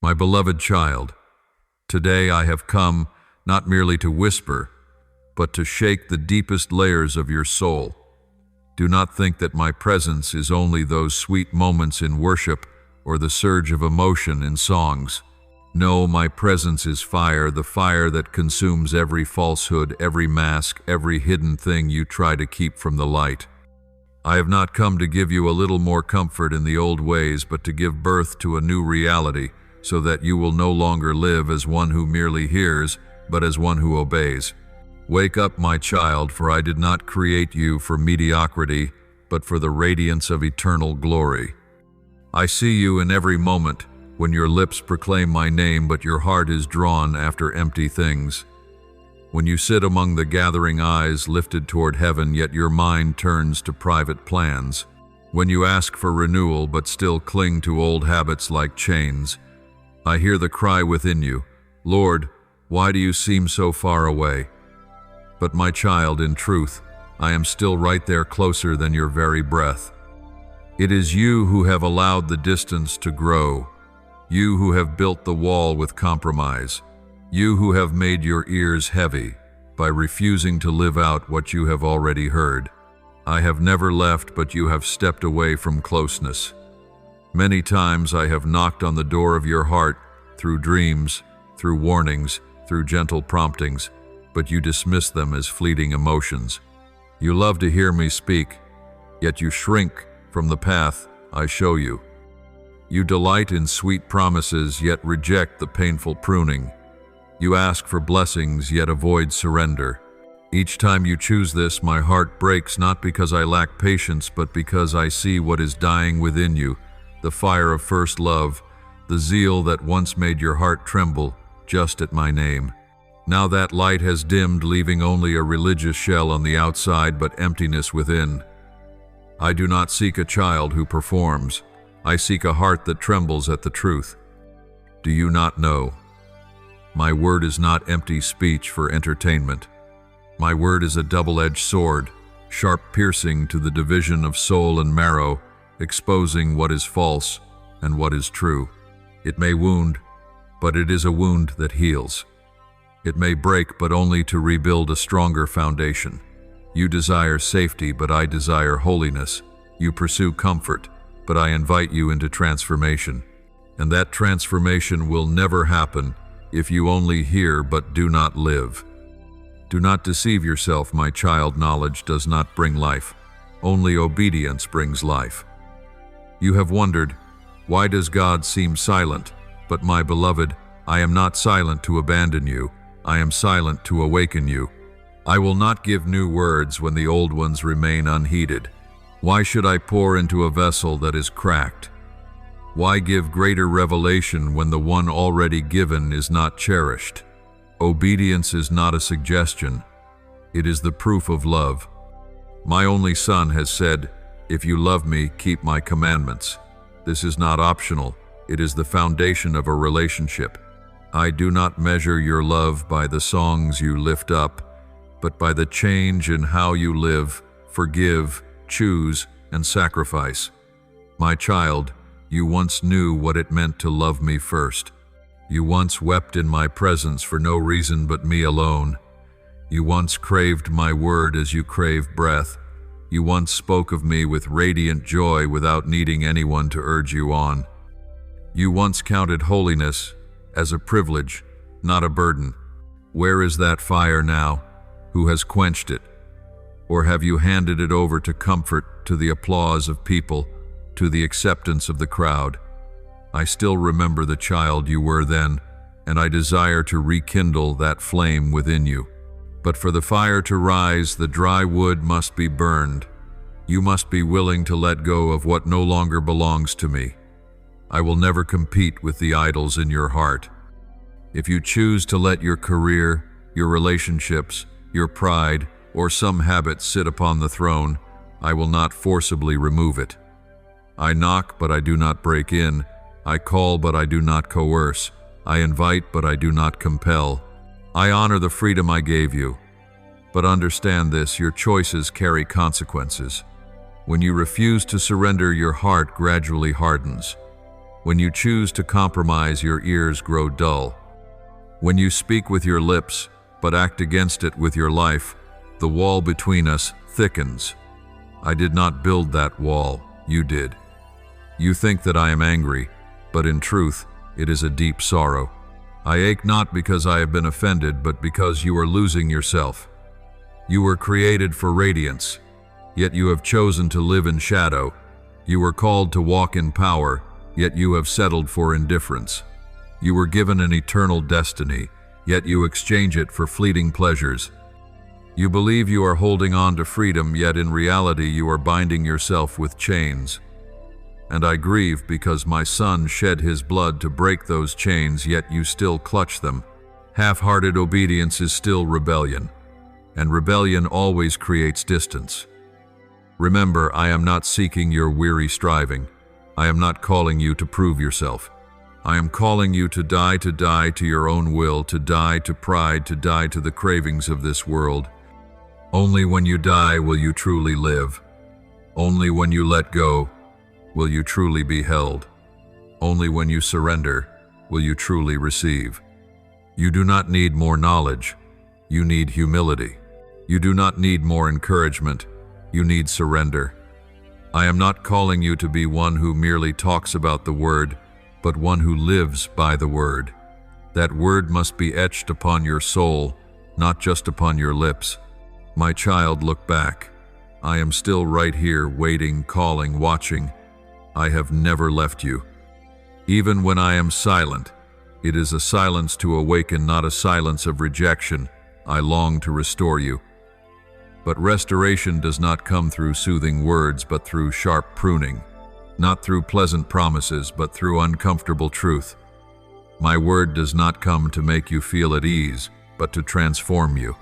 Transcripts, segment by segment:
My beloved child, today I have come not merely to whisper, but to shake the deepest layers of your soul. Do not think that my presence is only those sweet moments in worship or the surge of emotion in songs. No, my presence is fire, the fire that consumes every falsehood, every mask, every hidden thing you try to keep from the light. I have not come to give you a little more comfort in the old ways, but to give birth to a new reality, so that you will no longer live as one who merely hears, but as one who obeys. Wake up, my child, for I did not create you for mediocrity, but for the radiance of eternal glory. I see you in every moment, when your lips proclaim my name, but your heart is drawn after empty things. When you sit among the gathering eyes lifted toward heaven, yet your mind turns to private plans. When you ask for renewal, but still cling to old habits like chains. I hear the cry within you, Lord, why do you seem so far away? But my child, in truth, I am still right there, closer than your very breath. It is you who have allowed the distance to grow. You who have built the wall with compromise. You who have made your ears heavy by refusing to live out what you have already heard. I have never left, but you have stepped away from closeness. Many times I have knocked on the door of your heart, through dreams, through warnings, through gentle promptings, but you dismiss them as fleeting emotions. You love to hear me speak, yet you shrink from the path I show you. You delight in sweet promises, yet reject the painful pruning. You ask for blessings, yet avoid surrender. Each time you choose this, my heart breaks, not because I lack patience, but because I see what is dying within you, the fire of first love, the zeal that once made your heart tremble just at my name. Now that light has dimmed, leaving only a religious shell on the outside, but emptiness within. I do not seek a child who performs. I seek a heart that trembles at the truth. Do you not know? My word is not empty speech for entertainment. My word is a double-edged sword, sharp piercing to the division of soul and marrow, exposing what is false and what is true. It may wound, but it is a wound that heals. It may break, but only to rebuild a stronger foundation. You desire safety, but I desire holiness. You pursue comfort, but I invite you into transformation. And that transformation will never happen if you only hear but do not live. Do not deceive yourself, my child. Knowledge does not bring life. Only obedience brings life. You have wondered, why does God seem silent? But my beloved, I am not silent to abandon you. I am silent to awaken you. I will not give new words when the old ones remain unheeded. Why should I pour into a vessel that is cracked? Why give greater revelation when the one already given is not cherished? Obedience is not a suggestion. It is the proof of love. My only son has said, if you love me, keep my commandments. This is not optional. It is the foundation of a relationship. I do not measure your love by the songs you lift up, but by the change in how you live, forgive, choose, and sacrifice. My child, you once knew what it meant to love me first. You once wept in my presence for no reason but me alone. You once craved my word as you crave breath. You once spoke of me with radiant joy without needing anyone to urge you on. You once counted holiness as a privilege, not a burden. Where is that fire now? Who has quenched it? Or have you handed it over to comfort, to the applause of people, to the acceptance of the crowd? I still remember the child you were then, and I desire to rekindle that flame within you. But for the fire to rise, the dry wood must be burned. You must be willing to let go of what no longer belongs to me. I will never compete with the idols in your heart. If you choose to let your career, your relationships, your pride, or some habit sit upon the throne, I will not forcibly remove it. I knock, but I do not break in. I call, but I do not coerce. I invite, but I do not compel. I honor the freedom I gave you. But understand this, your choices carry consequences. When you refuse to surrender, your heart gradually hardens. When you choose to compromise, your ears grow dull. When you speak with your lips, but act against it with your life, the wall between us thickens. I did not build that wall, you did. You think that I am angry, but in truth, it is a deep sorrow. I ache not because I have been offended, but because you are losing yourself. You were created for radiance, yet you have chosen to live in shadow. You were called to walk in power, yet you have settled for indifference. You were given an eternal destiny, yet you exchange it for fleeting pleasures. You believe you are holding on to freedom, yet in reality you are binding yourself with chains. And I grieve because my son shed his blood to break those chains, yet you still clutch them. Half-hearted obedience is still rebellion, and rebellion always creates distance. Remember, I am not seeking your weary striving. I am not calling you to prove yourself. I am calling you to die to your own will, to die to pride, to die to the cravings of this world. Only when you die will you truly live. Only when you let go will you truly be held. Only when you surrender will you truly receive. You do not need more knowledge. You need humility. You do not need more encouragement. You need surrender. I am not calling you to be one who merely talks about the word, but one who lives by the word. That word must be etched upon your soul, not just upon your lips. My child, look back. I am still right here, waiting, calling, watching. I have never left you. Even when I am silent, it is a silence to awaken, not a silence of rejection. I long to restore you. But restoration does not come through soothing words, but through sharp pruning. Not through pleasant promises, but through uncomfortable truth. My word does not come to make you feel at ease, but to transform you.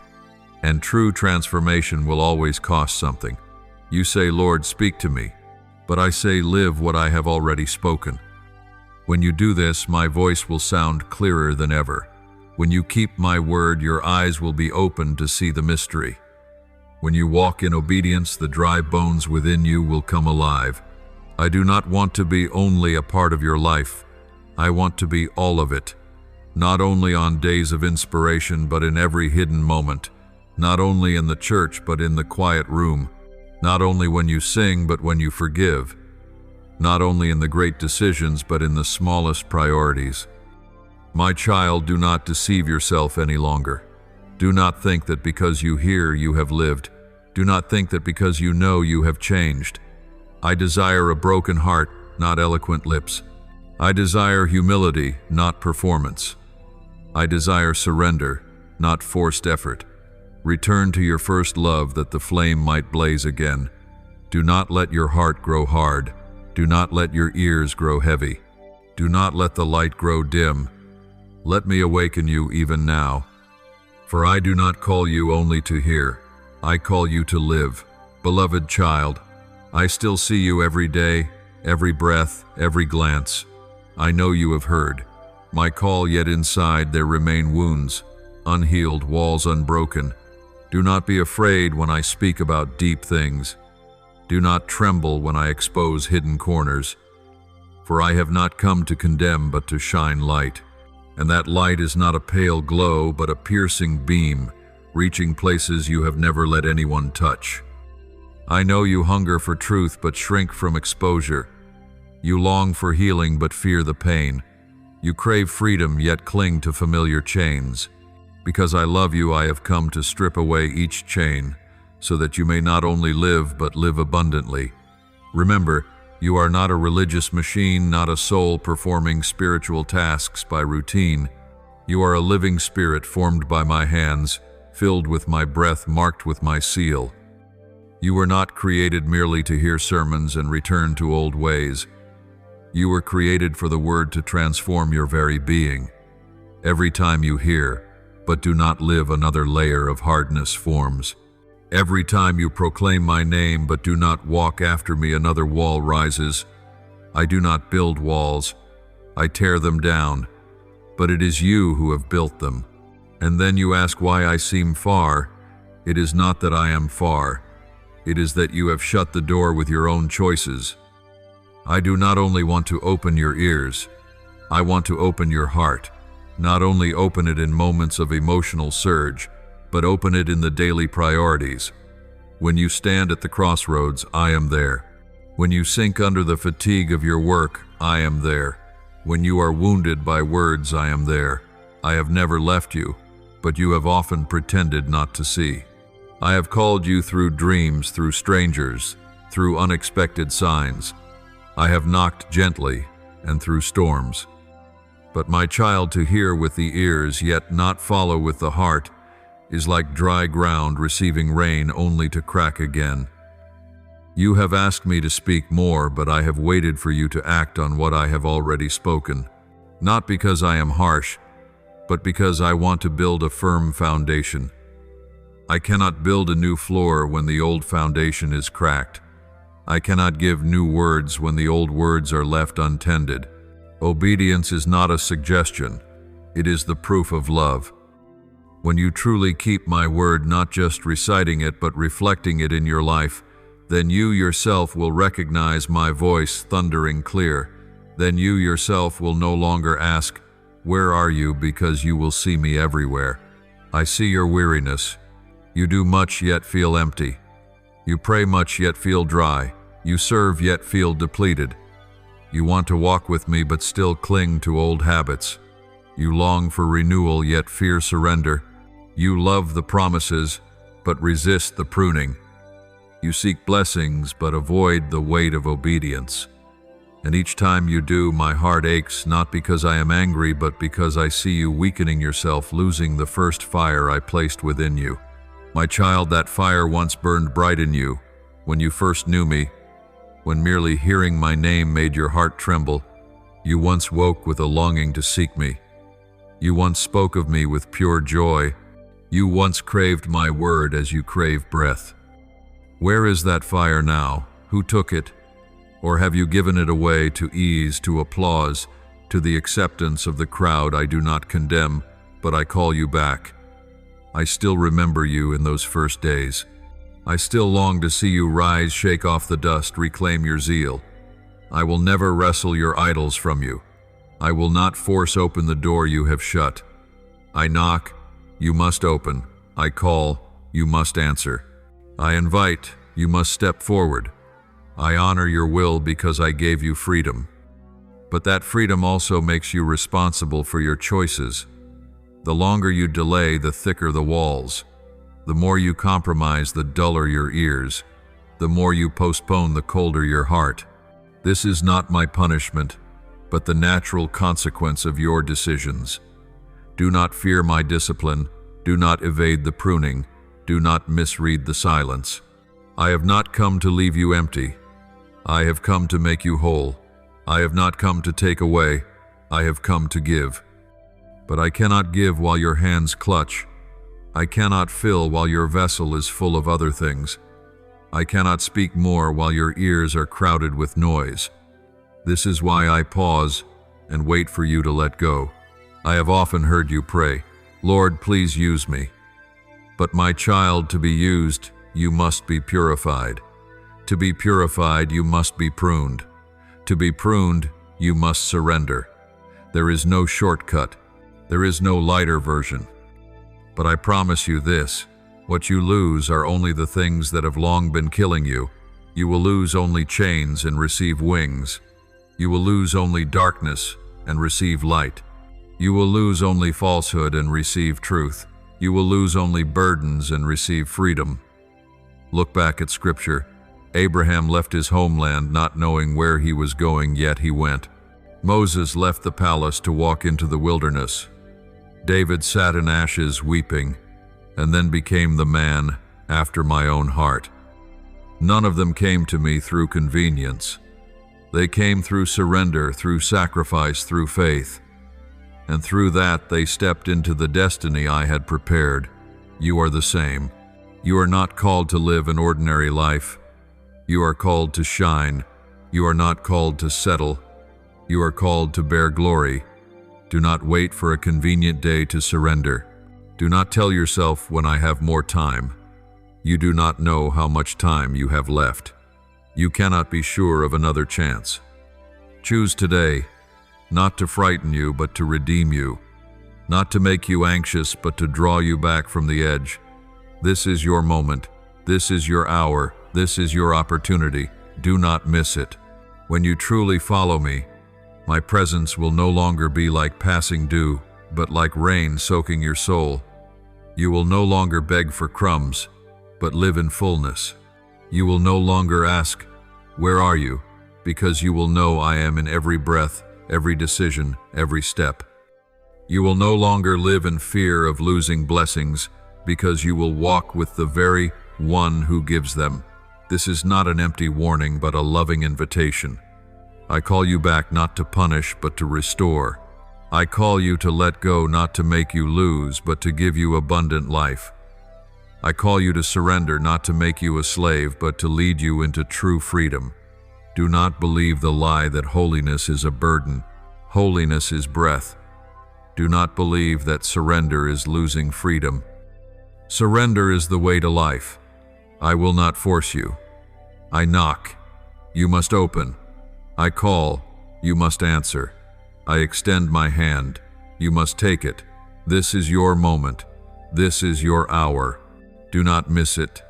And true transformation will always cost something. You say, Lord, speak to me. But I say, live what I have already spoken. When you do this, my voice will sound clearer than ever. When you keep my word, your eyes will be open to see the mystery. When you walk in obedience, the dry bones within you will come alive. I do not want to be only a part of your life. I want to be all of it. Not only on days of inspiration, but in every hidden moment. Not only in the church, but in the quiet room. Not only when you sing, but when you forgive. Not only in the great decisions, but in the smallest priorities. My child, do not deceive yourself any longer. Do not think that because you hear, you have lived. Do not think that because you know, you have changed. I desire a broken heart, not eloquent lips. I desire humility, not performance. I desire surrender, not forced effort. Return to your first love that the flame might blaze again. Do not let your heart grow hard. Do not let your ears grow heavy. Do not let the light grow dim. Let me awaken you even now. For I do not call you only to hear. I call you to live. Beloved child, I still see you every day, every breath, every glance. I know you have heard my call, yet inside there remain wounds, unhealed, walls unbroken. Do not be afraid when I speak about deep things. Do not tremble when I expose hidden corners. For I have not come to condemn, but to shine light. And that light is not a pale glow, but a piercing beam, reaching places you have never let anyone touch. I know you hunger for truth, but shrink from exposure. You long for healing, but fear the pain. You crave freedom, yet cling to familiar chains. Because I love you, I have come to strip away each chain, so that you may not only live, but live abundantly. Remember, you are not a religious machine, not a soul performing spiritual tasks by routine. You are a living spirit formed by my hands, filled with my breath, marked with my seal. You were not created merely to hear sermons and return to old ways. You were created for the word to transform your very being. Every time you hear, but do not live, another layer of hardness forms. Every time you proclaim my name, but do not walk after me, another wall rises. I do not build walls. I tear them down. But it is you who have built them. And then you ask why I seem far. It is not that I am far. It is that you have shut the door with your own choices. I do not only want to open your ears, I want to open your heart. Not only open it in moments of emotional surge, but open it in the daily priorities. When you stand at the crossroads, I am there. When you sink under the fatigue of your work, I am there. When you are wounded by words, I am there. I have never left you, but you have often pretended not to see. I have called you through dreams, through strangers, through unexpected signs. I have knocked gently and through storms. But my child, to hear with the ears, yet not follow with the heart, is like dry ground receiving rain only to crack again. You have asked me to speak more, but I have waited for you to act on what I have already spoken. Not because I am harsh, but because I want to build a firm foundation. I cannot build a new floor when the old foundation is cracked. I cannot give new words when the old words are left untended. Obedience is not a suggestion, it is the proof of love. When you truly keep my word, not just reciting it but reflecting it in your life, then you yourself will recognize my voice thundering clear. Then you yourself will no longer ask, "Where are you?" because you will see me everywhere. I see your weariness. You do much yet feel empty. You pray much yet feel dry. You serve yet feel depleted. You want to walk with me but still cling to old habits. You long for renewal yet fear surrender. You love the promises but resist the pruning. You seek blessings but avoid the weight of obedience. And each time you do, my heart aches, not because I am angry, but because I see you weakening yourself, losing the first fire I placed within you. My child, that fire once burned bright in you when you first knew me. When merely hearing my name made your heart tremble, you once woke with a longing to seek me. You once spoke of me with pure joy. You once craved my word as you crave breath. Where is that fire now? Who took it? Or have you given it away to ease, to applause, to the acceptance of the crowd? I do not condemn, but I call you back. I still remember you in those first days. I still long to see you rise, shake off the dust, reclaim your zeal. I will never wrestle your idols from you. I will not force open the door you have shut. I knock, you must open. I call, you must answer. I invite, you must step forward. I honor your will because I gave you freedom. But that freedom also makes you responsible for your choices. The longer you delay, the thicker the walls. The more you compromise, the duller your ears. The more you postpone, the colder your heart. This is not my punishment, but the natural consequence of your decisions. Do not fear my discipline. Do not evade the pruning. Do not misread the silence. I have not come to leave you empty. I have come to make you whole. I have not come to take away. I have come to give. But I cannot give while your hands clutch. I cannot fill while your vessel is full of other things. I cannot speak more while your ears are crowded with noise. This is why I pause and wait for you to let go. I have often heard you pray, "Lord, please use me." But my child, to be used, you must be purified. To be purified, you must be pruned. To be pruned, you must surrender. There is no shortcut. There is no lighter version. But I promise you this, what you lose are only the things that have long been killing you. You will lose only chains and receive wings. You will lose only darkness and receive light. You will lose only falsehood and receive truth. You will lose only burdens and receive freedom. Look back at Scripture. Abraham left his homeland not knowing where he was going, yet he went. Moses left the palace to walk into the wilderness. David sat in ashes weeping, and then became the man after my own heart. None of them came to me through convenience. They came through surrender, through sacrifice, through faith. And through that they stepped into the destiny I had prepared. You are the same. You are not called to live an ordinary life. You are called to shine. You are not called to settle. You are called to bear glory. Do not wait for a convenient day to surrender. Do not tell yourself, "When I have more time." You do not know how much time you have left. You cannot be sure of another chance. Choose today, not to frighten you, but to redeem you, not to make you anxious, but to draw you back from the edge. This is your moment. This is your hour. This is your opportunity. Do not miss it. When you truly follow me, my presence will no longer be like passing dew, but like rain soaking your soul. You will no longer beg for crumbs, but live in fullness. You will no longer ask, "Where are you?" because you will know I am in every breath, every decision, every step. You will no longer live in fear of losing blessings, because you will walk with the very one who gives them. This is not an empty warning, but a loving invitation. I call you back not to punish, but to restore. I call you to let go, not to make you lose, but to give you abundant life. I call you to surrender, not to make you a slave, but to lead you into true freedom. Do not believe the lie that holiness is a burden. Holiness is breath. Do not believe that surrender is losing freedom. Surrender is the way to life. I will not force you. I knock. You must open. I call. You must answer. I extend my hand. You must take it. This is your moment. This is your hour. Do not miss it.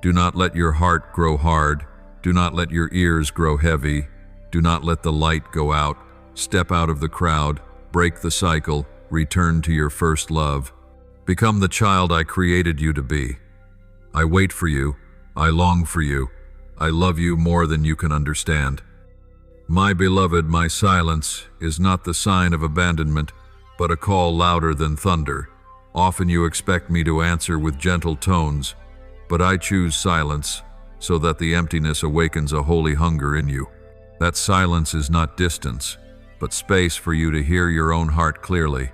Do not let your heart grow hard. Do not let your ears grow heavy. Do not let the light go out. Step out of the crowd. Break the cycle. Return to your first love. Become the child I created you to be. I wait for you. I long for you. I love you more than you can understand. My beloved, my silence is not the sign of abandonment, but a call louder than thunder. Often you expect me to answer with gentle tones, but I choose silence so that the emptiness awakens a holy hunger in you. That silence is not distance, but space for you to hear your own heart clearly.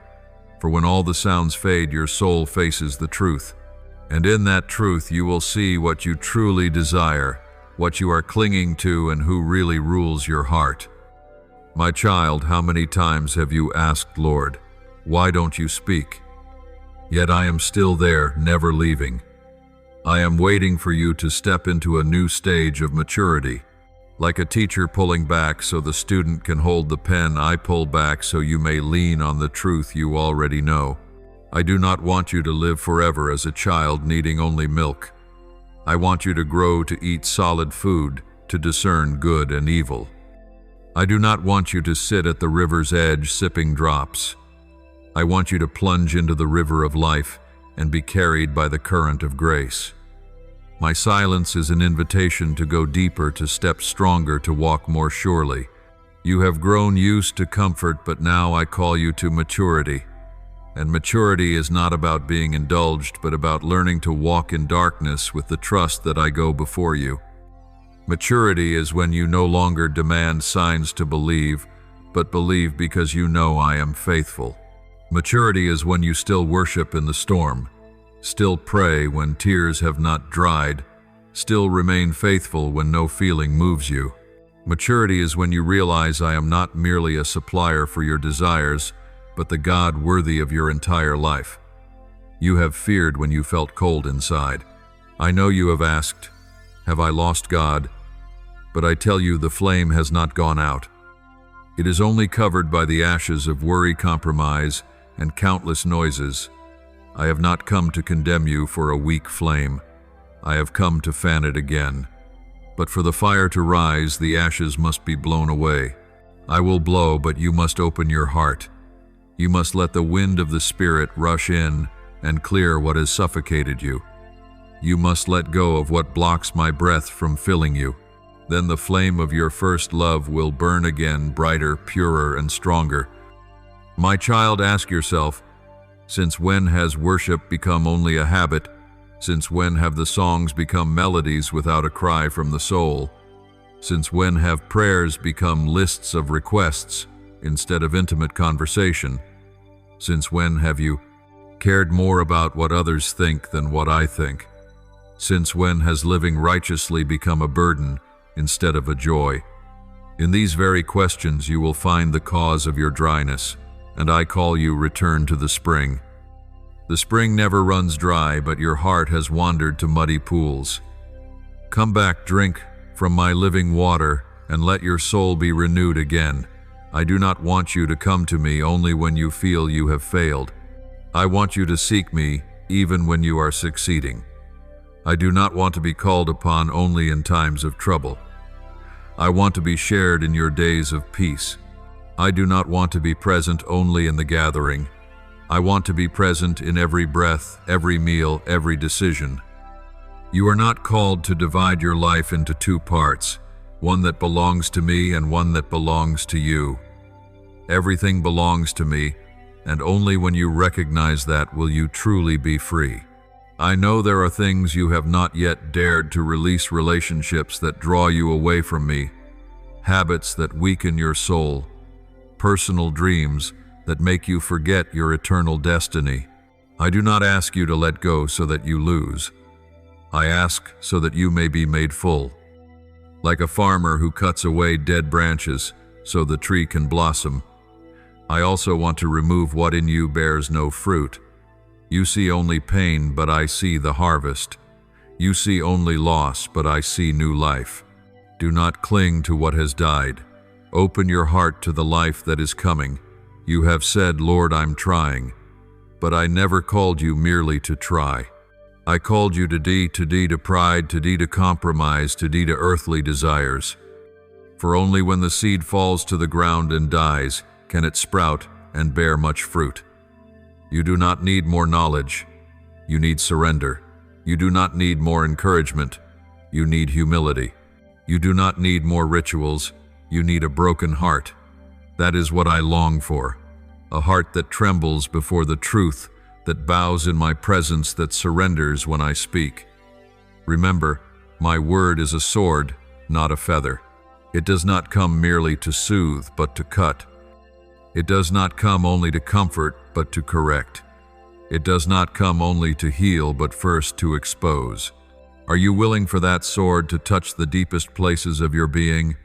For when all the sounds fade, your soul faces the truth. And in that truth you will see what you truly desire, what you are clinging to, and who really rules your heart. My child, how many times have you asked, Lord, why don't you speak? Yet I am still there, never leaving. I am waiting for you to step into a new stage of maturity. Like a teacher pulling back so the student can hold the pen, I pull back so you may lean on the truth you already know. I do not want you to live forever as a child needing only milk. I want you to grow to eat solid food, to discern good and evil. I do not want you to sit at the river's edge sipping drops. I want you to plunge into the river of life and be carried by the current of grace. My silence is an invitation to go deeper, to step stronger, to walk more surely. You have grown used to comfort, but now I call you to maturity. And maturity is not about being indulged, but about learning to walk in darkness with the trust that I go before you. Maturity is when you no longer demand signs to believe, but believe because you know I am faithful. Maturity is when you still worship in the storm, still pray when tears have not dried, still remain faithful when no feeling moves you. Maturity is when you realize I am not merely a supplier for your desires, but the God worthy of your entire life. You have feared when you felt cold inside. I know you have asked, have I lost God? But I tell you, the flame has not gone out. It is only covered by the ashes of worry, compromise, and countless noises. I have not come to condemn you for a weak flame. I have come to fan it again. But for the fire to rise, the ashes must be blown away. I will blow, but you must open your heart. You must let the wind of the Spirit rush in and clear what has suffocated you. You must let go of what blocks my breath from filling you. Then the flame of your first love will burn again, brighter, purer, and stronger. My child, ask yourself, since when has worship become only a habit? Since when have the songs become melodies without a cry from the soul? Since when have prayers become lists of requests instead of intimate conversation? Since when have you cared more about what others think than what I think? Since when has living righteously become a burden instead of a joy? In these very questions you will find the cause of your dryness, and I call you return to the spring. The spring never runs dry, but your heart has wandered to muddy pools. Come back, drink from my living water, and let your soul be renewed again. I do not want you to come to me only when you feel you have failed. I want you to seek me even when you are succeeding. I do not want to be called upon only in times of trouble. I want to be shared in your days of peace. I do not want to be present only in the gathering. I want to be present in every breath, every meal, every decision. You are not called to divide your life into two parts, one that belongs to me and one that belongs to you. Everything belongs to me, and only when you recognize that will you truly be free. I know there are things you have not yet dared to release, relationships that draw you away from me, habits that weaken your soul, personal dreams that make you forget your eternal destiny. I do not ask you to let go so that you lose. I ask so that you may be made full. Like a farmer who cuts away dead branches so the tree can blossom, I also want to remove what in you bears no fruit. You see only pain, but I see the harvest. You see only loss, but I see new life. Do not cling to what has died. Open your heart to the life that is coming. You have said, Lord, I'm trying. But I never called you merely to try. I called you to D to pride, to D to compromise, to D to earthly desires. For only when the seed falls to the ground and dies can it sprout and bear much fruit. You do not need more knowledge. You need surrender. You do not need more encouragement. You need humility. You do not need more rituals. You need a broken heart. That is what I long for. A heart that trembles before the truth, that bows in my presence, that surrenders when I speak. Remember, my word is a sword, not a feather. It does not come merely to soothe, but to cut. It does not come only to comfort, but to correct. It does not come only to heal, but first to expose. Are you willing for that sword to touch the deepest places of your being?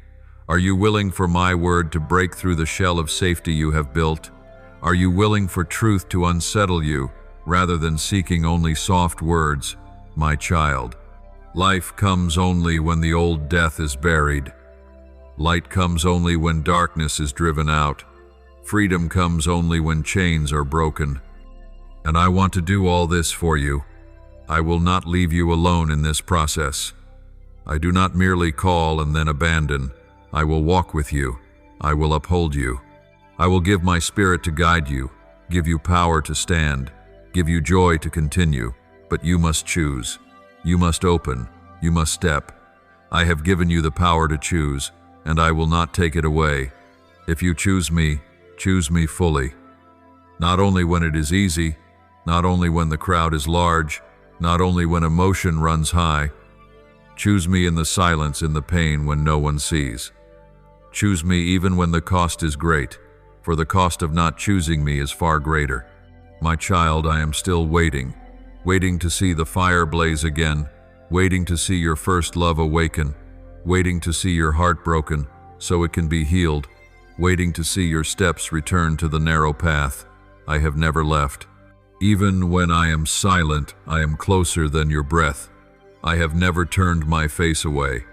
Are you willing for my word to break through the shell of safety you have built? Are you willing for truth to unsettle you, rather than seeking only soft words, my child? Life comes only when the old death is buried. Light comes only when darkness is driven out. Freedom comes only when chains are broken. And I want to do all this for you. I will not leave you alone in this process. I do not merely call and then abandon. I will walk with you. I will uphold you. I will give my spirit to guide you, give you power to stand, give you joy to continue. But you must choose. You must open. You must step. I have given you the power to choose, and I will not take it away. If you choose me fully. Not only when it is easy, not only when the crowd is large, not only when emotion runs high. Choose me in the silence, in the pain when no one sees. Choose me even when the cost is great, for the cost of not choosing me is far greater. My child, I am still waiting, waiting to see the fire blaze again, waiting to see your first love awaken, waiting to see your heart broken so it can be healed, waiting to see your steps return to the narrow path I have never left. Even when I am silent, I am closer than your breath. I have never turned my face away.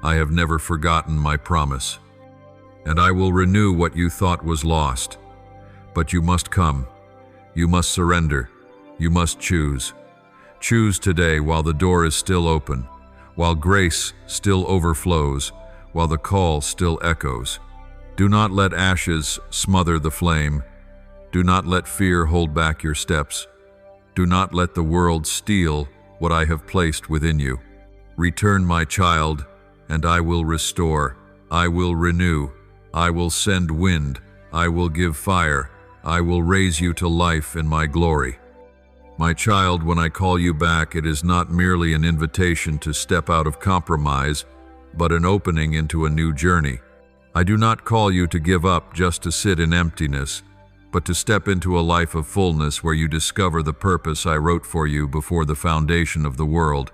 I have never forgotten my promise. And I will renew what you thought was lost. But you must come. You must surrender. You must choose. Choose today while the door is still open, while grace still overflows, while the call still echoes. Do not let ashes smother the flame. Do not let fear hold back your steps. Do not let the world steal what I have placed within you. Return, my child, and I will restore. I will renew. I will send wind. I will give fire. I will raise you to life in my glory. My child, when I call you back, it is not merely an invitation to step out of compromise, but an opening into a new journey. I do not call you to give up just to sit in emptiness, but to step into a life of fullness where you discover the purpose I wrote for you before the foundation of the world.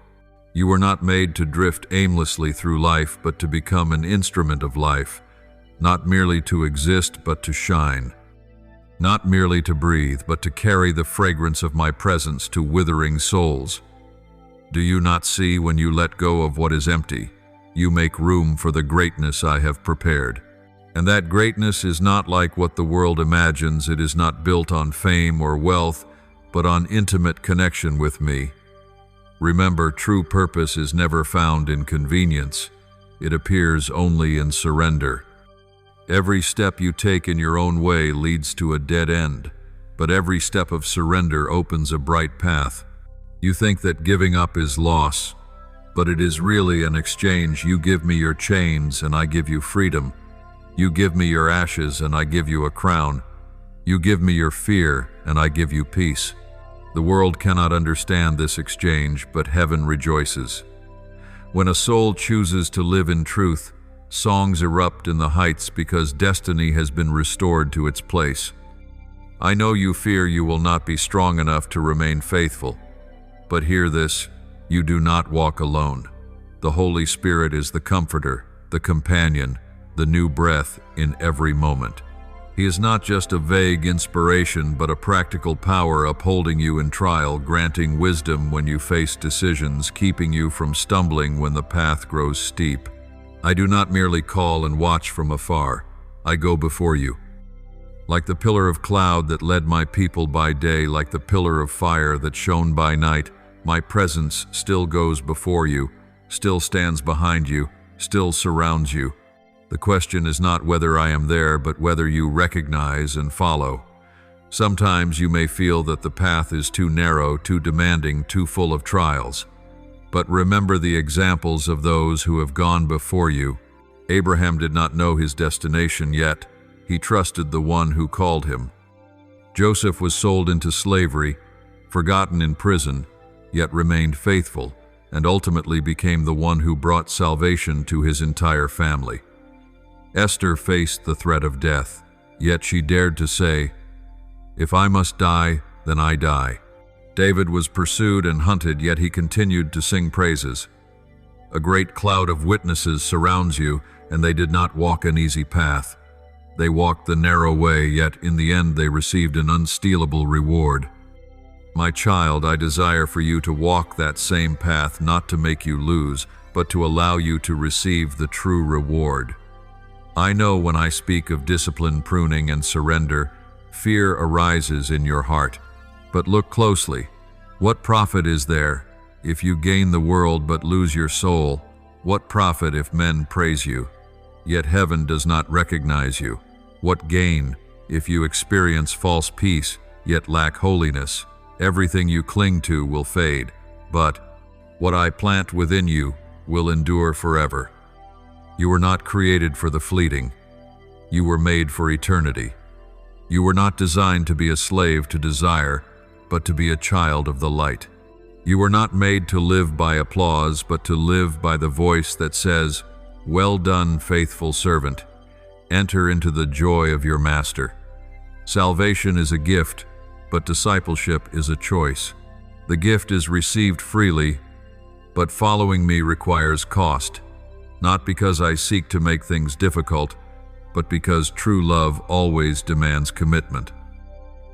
You were not made to drift aimlessly through life, but to become an instrument of life, not merely to exist, but to shine. Not merely to breathe, but to carry the fragrance of my presence to withering souls. Do you not see when you let go of what is empty? you make room for the greatness I have prepared. And that greatness is not like what the world imagines. It is not built on fame or wealth, but on intimate connection with me. Remember, true purpose is never found in convenience. It appears only in surrender. Every step you take in your own way leads to a dead end, but every step of surrender opens a bright path. You think that giving up is loss, but it is really an exchange. You give me your chains and I give you freedom. You give me your ashes and I give you a crown. You give me your fear and I give you peace. The world cannot understand this exchange, but heaven rejoices. When a soul chooses to live in truth, songs erupt in the heights because destiny has been restored to its place. I know you fear you will not be strong enough to remain faithful, but hear this, you do not walk alone. The Holy Spirit is the comforter, the companion, the new breath in every moment. He is not just a vague inspiration, but a practical power upholding you in trial, granting wisdom when you face decisions, keeping you from stumbling when the path grows steep. I do not merely call and watch from afar. I go before you. Like the pillar of cloud that led my people by day, like the pillar of fire that shone by night, my presence still goes before you, still stands behind you, still surrounds you. The question is not whether I am there, but whether you recognize and follow. Sometimes you may feel that the path is too narrow, too demanding, too full of trials. But remember the examples of those who have gone before you. Abraham did not know his destination yet. He trusted the one who called him. Joseph was sold into slavery, forgotten in prison, yet remained faithful, and ultimately became the one who brought salvation to his entire family. Esther faced the threat of death, yet she dared to say, "If I must die, then I die." David was pursued and hunted, yet he continued to sing praises. A great cloud of witnesses surrounds you, and they did not walk an easy path. They walked the narrow way, yet in the end they received an unstealable reward. My child, I desire for you to walk that same path, not to make you lose, but to allow you to receive the true reward. I know when I speak of discipline, pruning, and surrender, fear arises in your heart. But look closely. What profit is there if you gain the world but lose your soul? What profit if men praise you, yet heaven does not recognize you? What gain if you experience false peace, yet lack holiness? Everything you cling to will fade, but what I plant within you will endure forever. You were not created for the fleeting. You were made for eternity. You were not designed to be a slave to desire, but to be a child of the light. You were not made to live by applause, but to live by the voice that says, "Well done, faithful servant. Enter into the joy of your master." Salvation is a gift, but discipleship is a choice. The gift is received freely, but following me requires cost. Not because I seek to make things difficult, but because true love always demands commitment.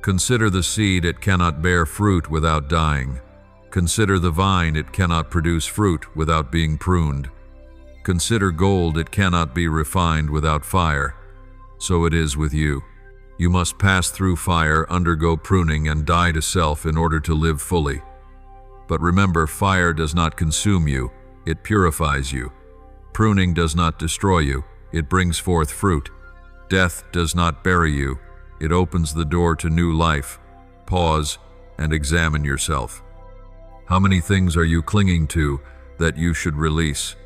Consider the seed, it cannot bear fruit without dying. Consider the vine, it cannot produce fruit without being pruned. Consider gold, it cannot be refined without fire. So it is with you. You must pass through fire, undergo pruning, and die to self in order to live fully. But remember, fire does not consume you, it purifies you. Pruning does not destroy you, it brings forth fruit. Death does not bury you, it opens the door to new life. Pause and examine yourself. How many things are you clinging to that you should release?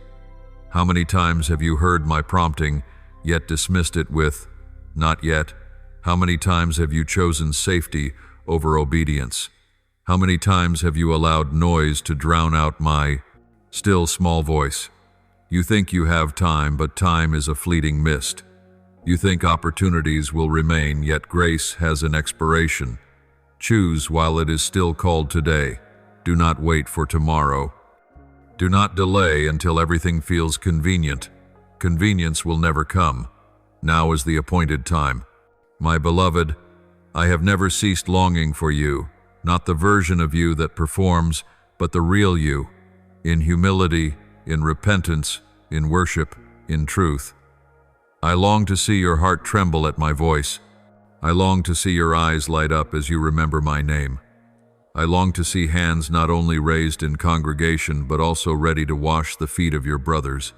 How many times have you heard my prompting, yet dismissed it with, "Not yet"? How many times have you chosen safety over obedience? How many times have you allowed noise to drown out my still small voice? You think you have time, but time is a fleeting mist. You think opportunities will remain, yet grace has an expiration. Choose while it is still called today. Do not wait for tomorrow. Do not delay until everything feels convenient. Convenience will never come. Now is the appointed time. My beloved, I have never ceased longing for you, not the version of you that performs, but the real you, in humility, in repentance, in worship, in truth. I long to see your heart tremble at my voice. I long to see your eyes light up as you remember my name. I long to see hands not only raised in congregation but also ready to wash the feet of your brothers.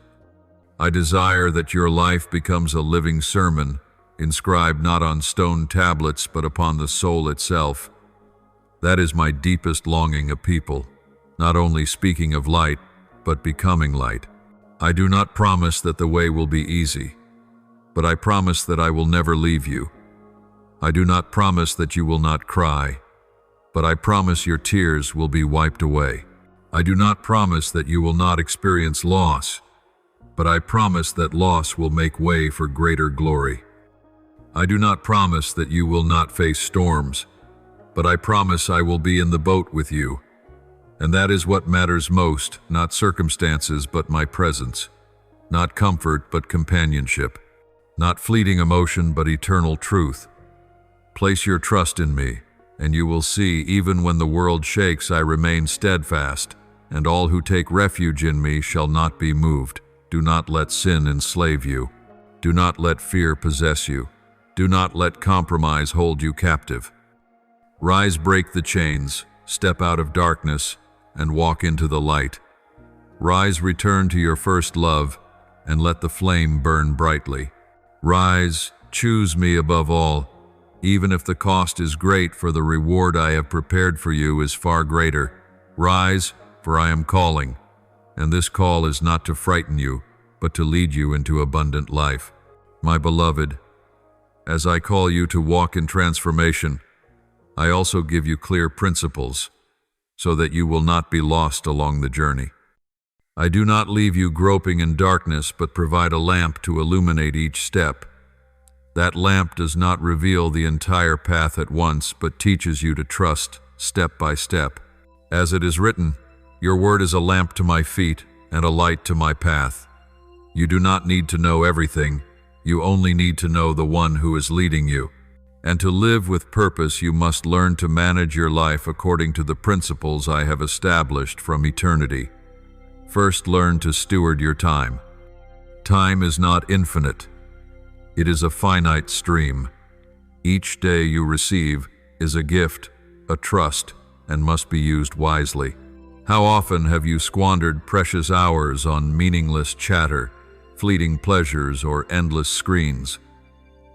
I desire that your life becomes a living sermon, inscribed not on stone tablets but upon the soul itself. That is my deepest longing of people, not only speaking of light, but becoming light. I do not promise that the way will be easy, but I promise that I will never leave you. I do not promise that you will not cry, but I promise your tears will be wiped away. I do not promise that you will not experience loss, but I promise that loss will make way for greater glory. I do not promise that you will not face storms, but I promise I will be in the boat with you. And that is what matters most, not circumstances but my presence, not comfort but companionship, not fleeting emotion but eternal truth. Place your trust in me, and you will see, even when the world shakes, I remain steadfast, and all who take refuge in me shall not be moved. Do not let sin enslave you. Do not let fear possess you. Do not let compromise hold you captive. Rise, break the chains, step out of darkness, and walk into the light. Rise, return to your first love, and let the flame burn brightly. Rise, choose me above all, even if the cost is great, for the reward I have prepared for you is far greater. Rise, for I am calling, and this call is not to frighten you, but to lead you into abundant life. My beloved, as I call you to walk in transformation, I also give you clear principles, so that you will not be lost along the journey. I do not leave you groping in darkness, but provide a lamp to illuminate each step. That lamp does not reveal the entire path at once, but teaches you to trust step by step. As it is written, your word is a lamp to my feet and a light to my path. You do not need to know everything. You only need to know the one who is leading you. And to live with purpose, you must learn to manage your life according to the principles I have established from eternity. First, learn to steward your time. Time is not infinite. It is a finite stream. Each day you receive is a gift, a trust, and must be used wisely. How often have you squandered precious hours on meaningless chatter, fleeting pleasures, or endless screens?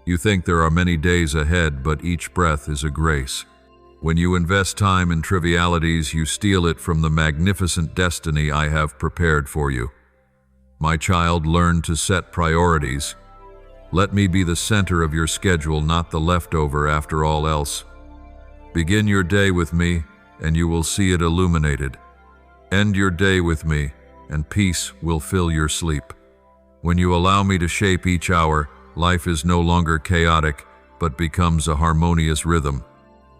You think there are many days ahead, but each breath is a grace. When you invest time in trivialities, you steal it from the magnificent destiny I have prepared for you. My child, learn to set priorities. Let me be the center of your schedule, not the leftover after all else. Begin your day with me, and you will see it illuminated. End your day with me, and peace will fill your sleep. When you allow me to shape each hour, life is no longer chaotic, but becomes a harmonious rhythm.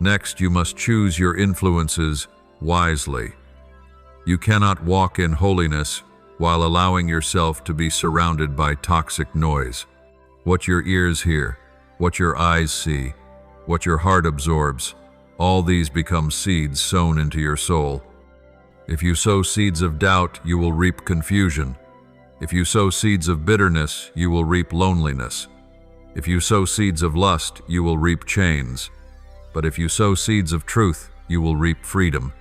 Next, you must choose your influences wisely. You cannot walk in holiness while allowing yourself to be surrounded by toxic noise. What your ears hear, what your eyes see, what your heart absorbs, all these become seeds sown into your soul. If you sow seeds of doubt, you will reap confusion. If you sow seeds of bitterness, you will reap loneliness. If you sow seeds of lust, you will reap chains. But if you sow seeds of truth, you will reap freedom.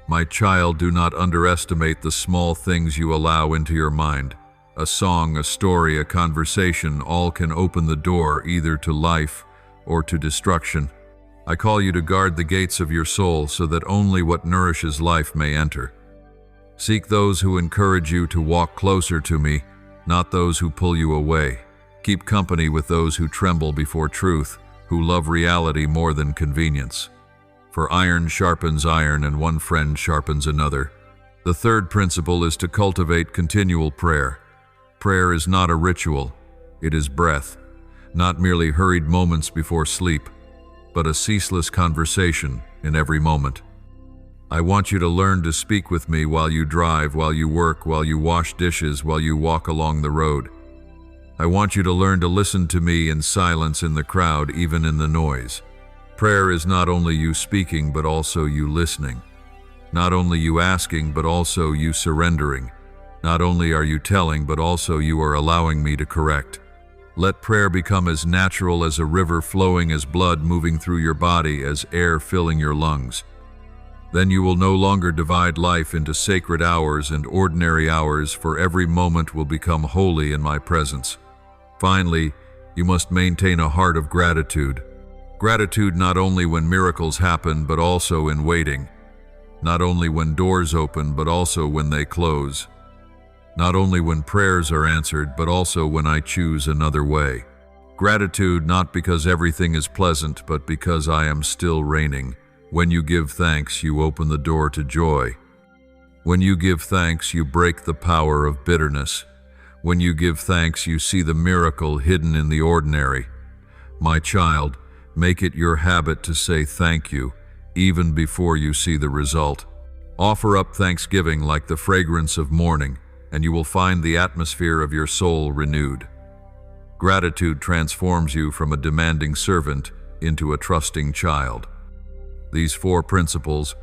My child, do not underestimate the small things you allow into your mind. A song, a story, a conversation, all can open the door either to life or to destruction. I call you to guard the gates of your soul so that only what nourishes life may enter. Seek those who encourage you to walk closer to me, not those who pull you away. Keep company with those who tremble before truth, who love reality more than convenience. For iron sharpens iron, and one friend sharpens another. The third principle is to cultivate continual prayer. Prayer is not a ritual, it is breath, not merely hurried moments before sleep, but a ceaseless conversation in every moment. I want you to learn to speak with me while you drive, while you work, while you wash dishes, while you walk along the road. I want you to learn to listen to me in silence, in the crowd, even in the noise. Prayer is not only you speaking, but also you listening. Not only you asking, but also you surrendering. Not only are you telling, but also you are allowing me to correct. Let prayer become as natural as a river flowing, as blood moving through your body, as air filling your lungs. Then you will no longer divide life into sacred hours and ordinary hours, for every moment will become holy in my presence. Finally, you must maintain a heart of gratitude. Gratitude not only when miracles happen, but also in waiting. Not only when doors open, but also when they close. Not only when prayers are answered, but also when I choose another way. Gratitude not because everything is pleasant, but because I am still reigning. When you give thanks, you open the door to joy. When you give thanks, you break the power of bitterness. When you give thanks, you see the miracle hidden in the ordinary. My child, make it your habit to say thank you, even before you see the result. Offer up thanksgiving like the fragrance of morning, and you will find the atmosphere of your soul renewed. Gratitude transforms you from a demanding servant into a trusting child. These 4 principles,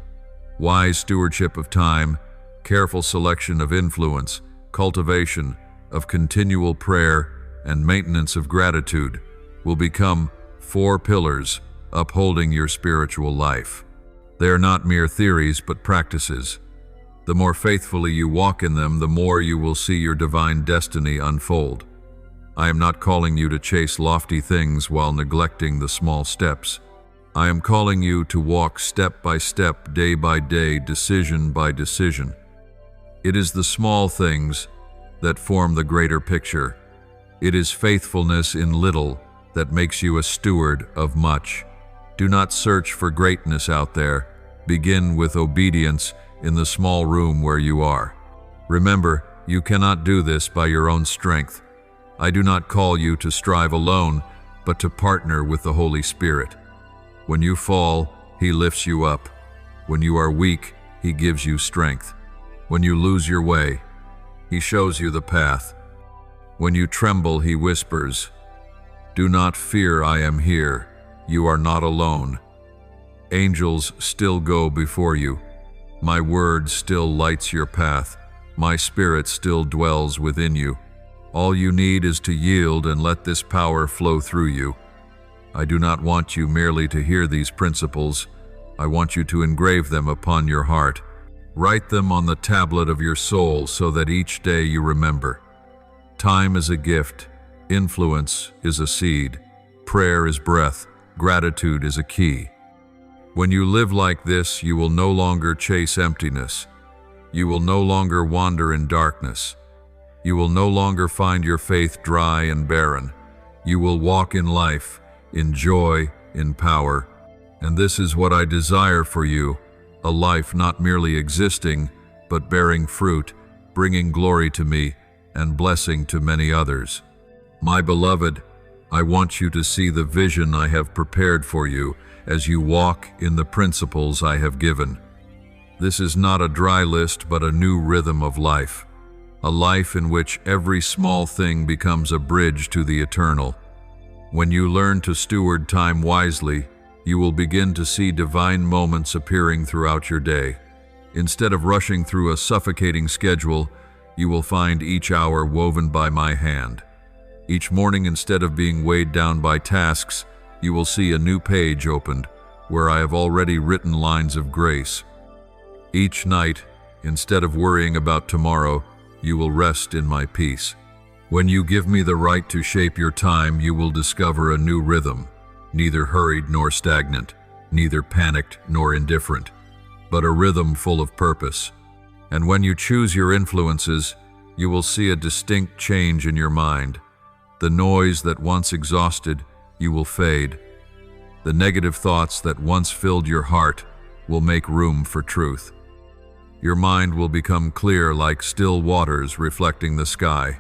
wise stewardship of time, careful selection of influence, cultivation of continual prayer, and maintenance of gratitude, will become 4 pillars upholding your spiritual life. They are not mere theories, but practices. The more faithfully you walk in them, the more you will see your divine destiny unfold. I am not calling you to chase lofty things while neglecting the small steps. I am calling you to walk step by step, day by day, decision by decision. It is the small things that form the greater picture. It is faithfulness in little that makes you a steward of much. Do not search for greatness out there. Begin with obedience in the small room where you are. Remember, you cannot do this by your own strength. I do not call you to strive alone, but to partner with the Holy Spirit. When you fall, He lifts you up. When you are weak, He gives you strength. When you lose your way, He shows you the path. When you tremble, He whispers, "Do not fear, I am here. You are not alone." Angels still go before you. My word still lights your path. My Spirit still dwells within you. All you need is to yield and let this power flow through you. I do not want you merely to hear these principles. I want you to engrave them upon your heart. Write them on the tablet of your soul so that each day you remember. Time is a gift. Influence is a seed. Prayer is breath. Gratitude is a key. When you live like this, you will no longer chase emptiness. You will no longer wander in darkness. You will no longer find your faith dry and barren. You will walk in life, in joy, in power. And this is what I desire for you, a life not merely existing, but bearing fruit, bringing glory to me, and blessing to many others. My beloved, I want you to see the vision I have prepared for you as you walk in the principles I have given. This is not a dry list, but a new rhythm of life, a life in which every small thing becomes a bridge to the eternal. When you learn to steward time wisely, you will begin to see divine moments appearing throughout your day. Instead of rushing through a suffocating schedule, you will find each hour woven by my hand. Each morning, instead of being weighed down by tasks, you will see a new page opened where I have already written lines of grace. Each night, instead of worrying about tomorrow, you will rest in my peace. When you give me the right to shape your time, you will discover a new rhythm, neither hurried nor stagnant, neither panicked nor indifferent, but a rhythm full of purpose. And when you choose your influences, you will see a distinct change in your mind. The noise that once exhausted you will fade. The negative thoughts that once filled your heart will make room for truth. Your mind will become clear like still waters reflecting the sky.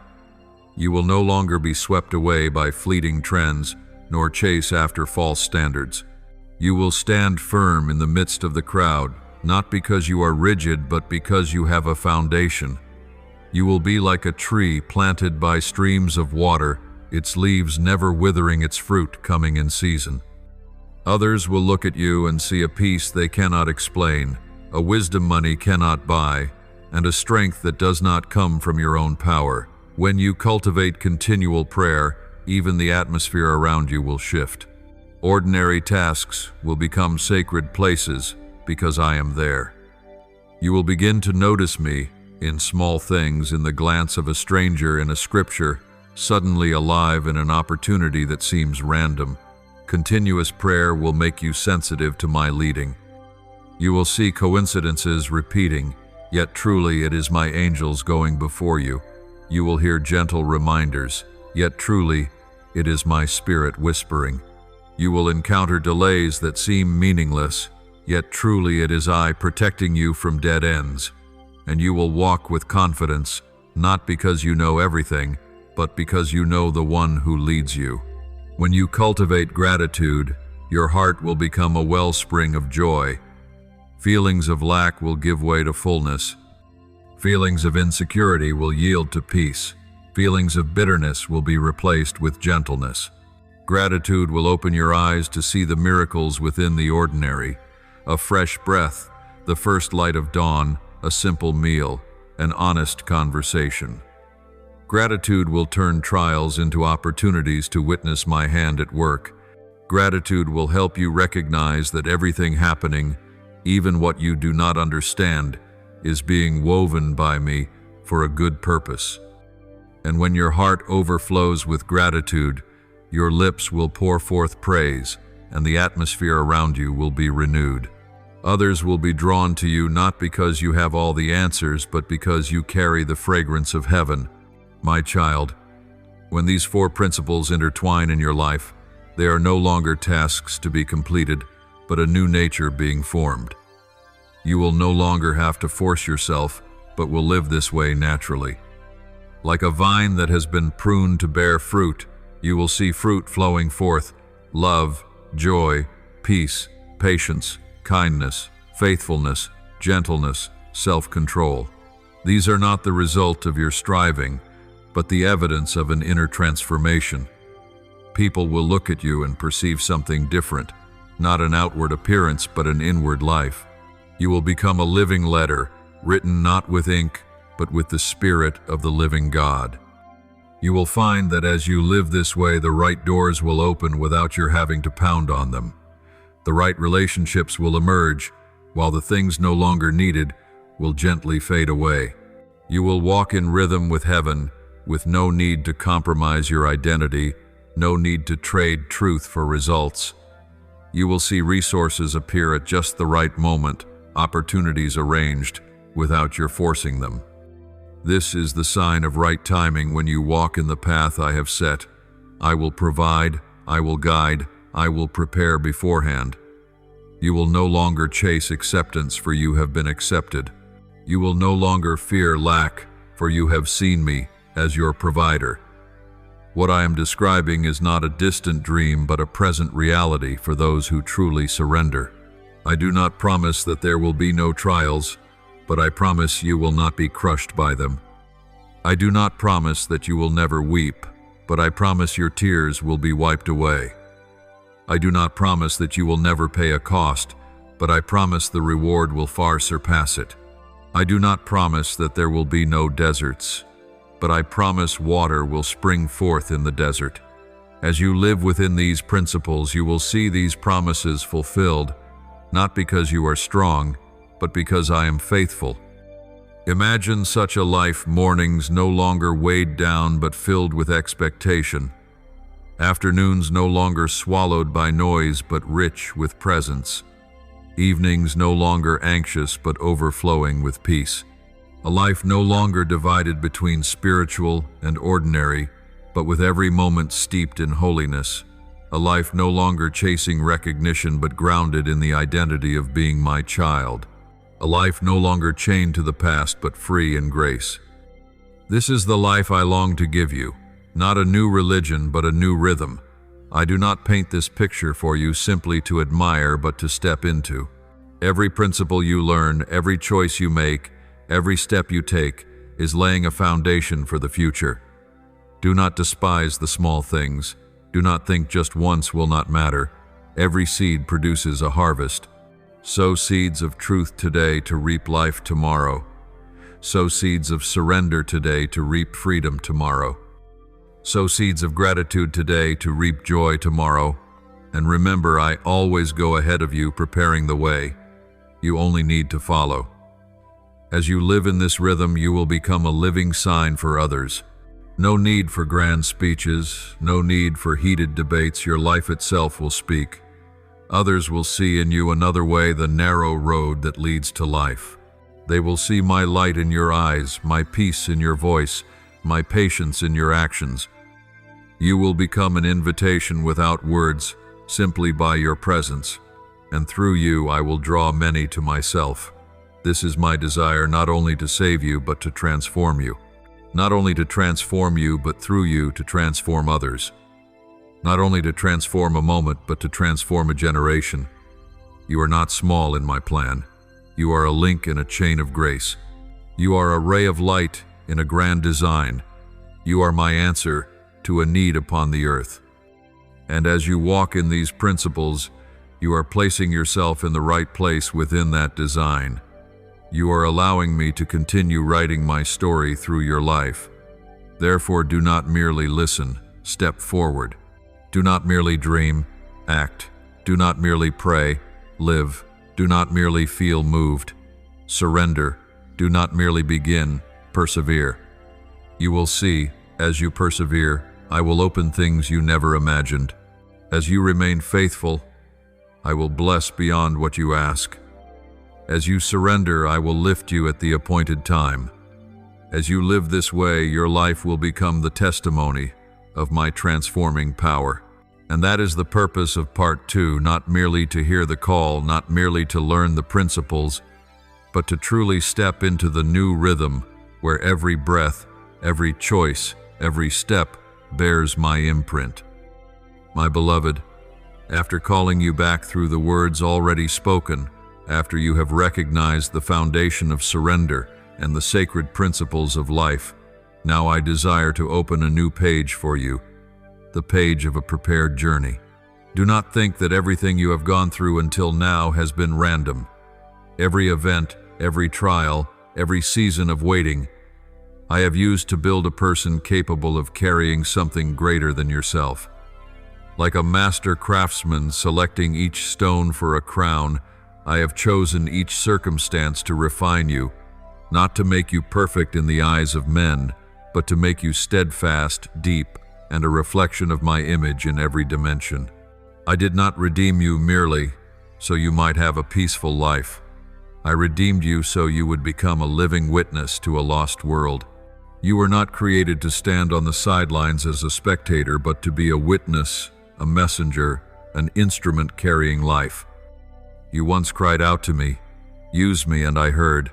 You will no longer be swept away by fleeting trends, nor chase after false standards. You will stand firm in the midst of the crowd, not because you are rigid, but because you have a foundation. You will be like a tree planted by streams of water, its leaves never withering, its fruit coming in season. Others will look at you and see a peace they cannot explain, a wisdom money cannot buy, and a strength that does not come from your own power. When you cultivate continual prayer, even the atmosphere around you will shift. Ordinary tasks will become sacred places because I am there. You will begin to notice me in small things, in the glance of a stranger, in a scripture, suddenly alive in an opportunity that seems random. Continuous prayer will make you sensitive to my leading. You will see coincidences repeating, yet truly it is my angels going before you. You will hear gentle reminders, yet truly it is my spirit whispering. You will encounter delays that seem meaningless, yet truly it is I protecting you from dead ends. And you will walk with confidence, not because you know everything, but because you know the one who leads you. When you cultivate gratitude, your heart will become a wellspring of joy. Feelings of lack will give way to fullness. Feelings of insecurity will yield to peace. Feelings of bitterness will be replaced with gentleness. Gratitude will open your eyes to see the miracles within the ordinary. A fresh breath, the first light of dawn, a simple meal, an honest conversation. Gratitude will turn trials into opportunities to witness my hand at work. Gratitude will help you recognize that everything happening, even what you do not understand, is being woven by me for a good purpose. And when your heart overflows with gratitude, your lips will pour forth praise, and the atmosphere around you will be renewed. Others will be drawn to you not because you have all the answers, but because you carry the fragrance of heaven. My child, when these 4 principles intertwine in your life, they are no longer tasks to be completed, but a new nature being formed. You will no longer have to force yourself, but will live this way naturally. Like a vine that has been pruned to bear fruit, you will see fruit flowing forth: love, joy, peace, patience, kindness, faithfulness, gentleness, self-control. These are not the result of your striving, but the evidence of an inner transformation. People will look at you and perceive something different, not an outward appearance, but an inward life. You will become a living letter, written not with ink, but with the Spirit of the living God. You will find that as you live this way, the right doors will open without your having to pound on them. The right relationships will emerge, while the things no longer needed will gently fade away. You will walk in rhythm with heaven, with no need to compromise your identity, no need to trade truth for results. You will see resources appear at just the right moment, opportunities arranged without your forcing them. This is the sign of right timing when you walk in the path I have set. I will provide, I will guide, I will prepare beforehand. You will no longer chase acceptance, for you have been accepted. You will no longer fear lack, for you have seen me as your provider. What I am describing is not a distant dream, but a present reality for those who truly surrender. I do not promise that there will be no trials, but I promise you will not be crushed by them. I do not promise that you will never weep, but I promise your tears will be wiped away. I do not promise that you will never pay a cost, but I promise the reward will far surpass it. I do not promise that there will be no deserts, but I promise water will spring forth in the desert. As you live within these principles, you will see these promises fulfilled, not because you are strong, but because I am faithful. Imagine such a life: mornings no longer weighed down but filled with expectation. Afternoons no longer swallowed by noise but rich with presence. Evenings no longer anxious but overflowing with peace. A life no longer divided between spiritual and ordinary, but with every moment steeped in holiness. A life no longer chasing recognition but grounded in the identity of being my child. A life no longer chained to the past but free in grace. This is the life I long to give you, not a new religion but a new rhythm. I do not paint this picture for you simply to admire but to step into. Every principle you learn, every choice you make, every step you take is laying a foundation for the future. Do not despise the small things. Do not think just once will not matter. Every seed produces a harvest. Sow seeds of truth today to reap life tomorrow. Sow seeds of surrender today to reap freedom tomorrow. Sow seeds of gratitude today to reap joy tomorrow. And remember, I always go ahead of you, preparing the way. You only need to follow. As you live in this rhythm, you will become a living sign for others. No need for grand speeches, no need for heated debates. Your life itself will speak. Others will see in you another way, the narrow road that leads to life. They will see my light in your eyes, my peace in your voice, my patience in your actions. You will become an invitation without words, simply by your presence, and through you I will draw many to myself. This is my desire, not only to save you, but to transform you. Not only to transform you, but through you to transform others. Not only to transform a moment, but to transform a generation. You are not small in my plan. You are a link in a chain of grace. You are a ray of light in a grand design. You are my answer to a need upon the earth. And as you walk in these principles, you are placing yourself in the right place within that design. You are allowing me to continue writing my story through your life. Therefore, do not merely listen, step forward. Do not merely dream, act. Do not merely pray, live. Do not merely feel moved. Surrender. Do not merely begin, persevere. You will see, as you persevere, I will open things you never imagined. As you remain faithful, I will bless beyond what you ask. As you surrender, I will lift you at the appointed time. As you live this way, your life will become the testimony of my transforming power. And that is the purpose of part 2, not merely to hear the call, not merely to learn the principles, but to truly step into the new rhythm where every breath, every choice, every step bears my imprint. My beloved, after calling you back through the words already spoken, after you have recognized the foundation of surrender and the sacred principles of life, now I desire to open a new page for you, the page of a prepared journey. Do not think that everything you have gone through until now has been random. Every event, every trial, every season of waiting, I have used to build a person capable of carrying something greater than yourself. Like a master craftsman selecting each stone for a crown, I have chosen each circumstance to refine you, not to make you perfect in the eyes of men, but to make you steadfast, deep, and a reflection of my image in every dimension. I did not redeem you merely so you might have a peaceful life. I redeemed you so you would become a living witness to a lost world. You were not created to stand on the sidelines as a spectator, but to be a witness, a messenger, an instrument carrying life. You once cried out to me, "Use me," and I heard.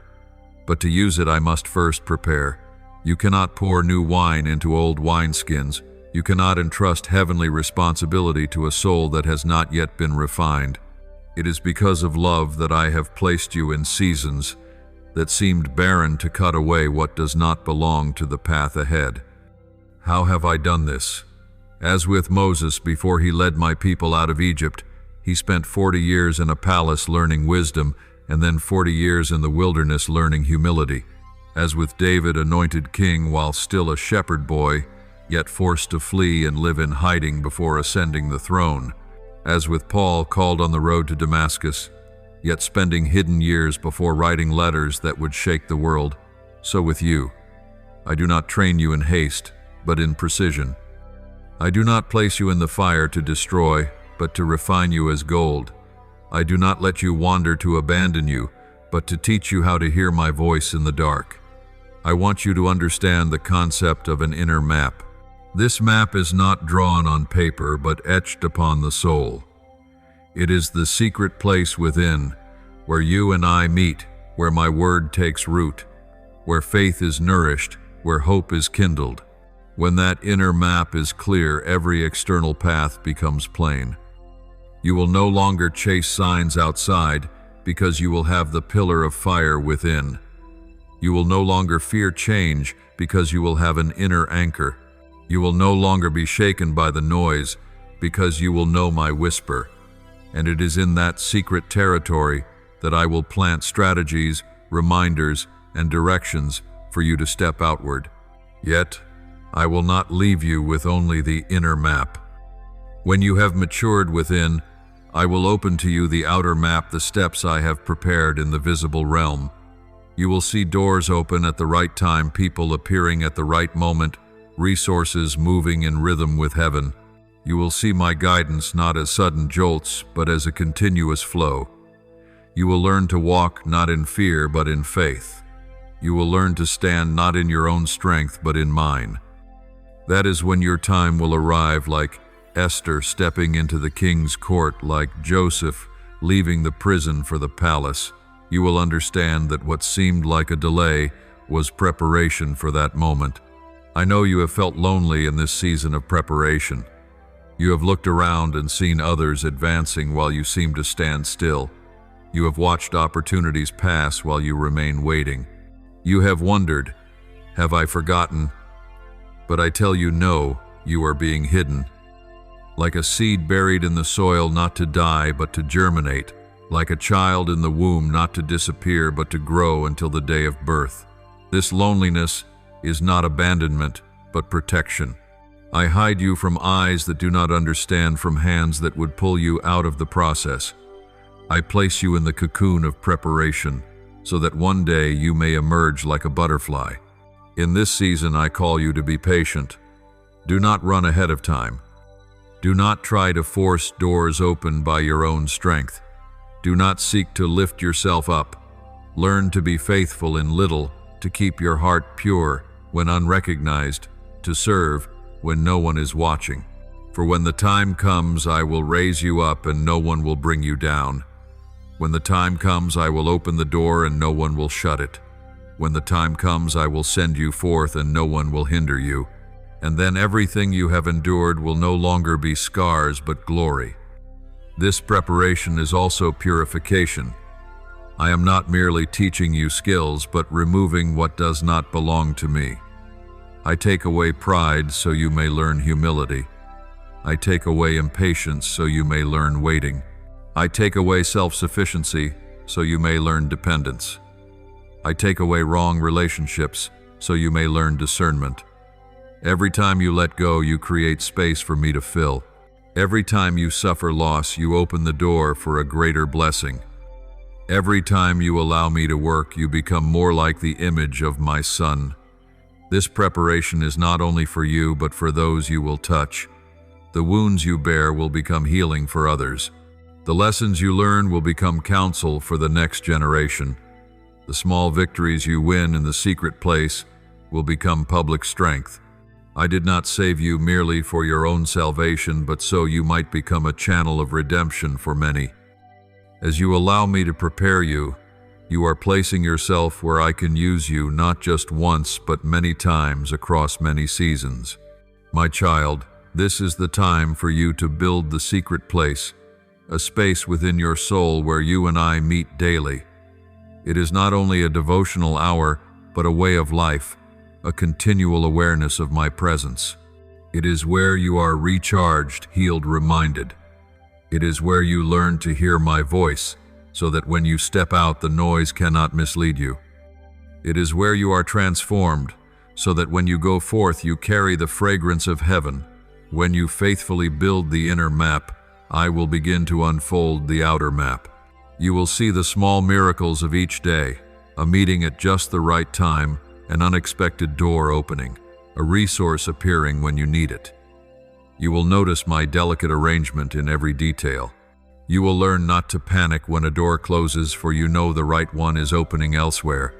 But to use it, I must first prepare. You cannot pour new wine into old wineskins. You cannot entrust heavenly responsibility to a soul that has not yet been refined. It is because of love that I have placed you in seasons that seemed barren to cut away what does not belong to the path ahead. How have I done this? As with Moses, before he led my people out of Egypt, he spent 40 years in a palace learning wisdom, and then 40 years in the wilderness learning humility. As with David, anointed king while still a shepherd boy, yet forced to flee and live in hiding before ascending the throne. As with Paul, called on the road to Damascus, yet spending hidden years before writing letters that would shake the world. So with you, I do not train you in haste, but in precision. I do not place you in the fire to destroy, but to refine you as gold. I do not let you wander to abandon you, but to teach you how to hear my voice in the dark. I want you to understand the concept of an inner map. This map is not drawn on paper, but etched upon the soul. It is the secret place within, where you and I meet, where my word takes root, where faith is nourished, where hope is kindled. When that inner map is clear, every external path becomes plain. You will no longer chase signs outside, because you will have the pillar of fire within. You will no longer fear change, because you will have an inner anchor. You will no longer be shaken by the noise, because you will know my whisper. And it is in that secret territory that I will plant strategies, reminders, and directions for you to step outward. Yet, I will not leave you with only the inner map. When you have matured within, I will open to you the outer map, the steps I have prepared in the visible realm. You will see doors open at the right time, people appearing at the right moment, resources moving in rhythm with heaven. You will see my guidance not as sudden jolts, but as a continuous flow. You will learn to walk not in fear, but in faith. You will learn to stand not in your own strength, but in mine. That is when your time will arrive, like Esther stepping into the king's court, like Joseph leaving the prison for the palace. You will understand that what seemed like a delay was preparation for that moment. I know you have felt lonely in this season of preparation. You have looked around and seen others advancing while you seem to stand still. You have watched opportunities pass while you remain waiting. You have wondered, have I forgotten? But I tell you, no, you are being hidden. Like a seed buried in the soil, not to die, but to germinate. Like a child in the womb, not to disappear, but to grow until the day of birth. This loneliness is not abandonment, but protection. I hide you from eyes that do not understand, from hands that would pull you out of the process. I place you in the cocoon of preparation, so that one day you may emerge like a butterfly. In this season, I call you to be patient. Do not run ahead of time. Do not try to force doors open by your own strength. Do not seek to lift yourself up. Learn to be faithful in little, to keep your heart pure when unrecognized, to serve when no one is watching. For when the time comes, I will raise you up and no one will bring you down. When the time comes, I will open the door and no one will shut it. When the time comes, I will send you forth and no one will hinder you. And then everything you have endured will no longer be scars but glory. This preparation is also purification. I am not merely teaching you skills, but removing what does not belong to me. I take away pride so you may learn humility. I take away impatience so you may learn waiting. I take away self-sufficiency so you may learn dependence. I take away wrong relationships so you may learn discernment. Every time you let go, you create space for me to fill. Every time you suffer loss, you open the door for a greater blessing. Every time you allow me to work, you become more like the image of my Son. This preparation is not only for you, but for those you will touch. The wounds you bear will become healing for others. The lessons you learn will become counsel for the next generation. The small victories you win in the secret place will become public strength. I did not save you merely for your own salvation, but so you might become a channel of redemption for many. As you allow me to prepare you, you are placing yourself where I can use you not just once, but many times across many seasons. My child, this is the time for you to build the secret place, a space within your soul where you and I meet daily. It is not only a devotional hour, but a way of life, a continual awareness of my presence. It is where you are recharged, healed, reminded. It is where you learn to hear my voice, so that when you step out, the noise cannot mislead you. It is where you are transformed, so that when you go forth, you carry the fragrance of heaven. When you faithfully build the inner map, I will begin to unfold the outer map. You will see the small miracles of each day, a meeting at just the right time, an unexpected door opening, a resource appearing when you need it. You will notice my delicate arrangement in every detail. You will learn not to panic when a door closes, for you know the right one is opening elsewhere.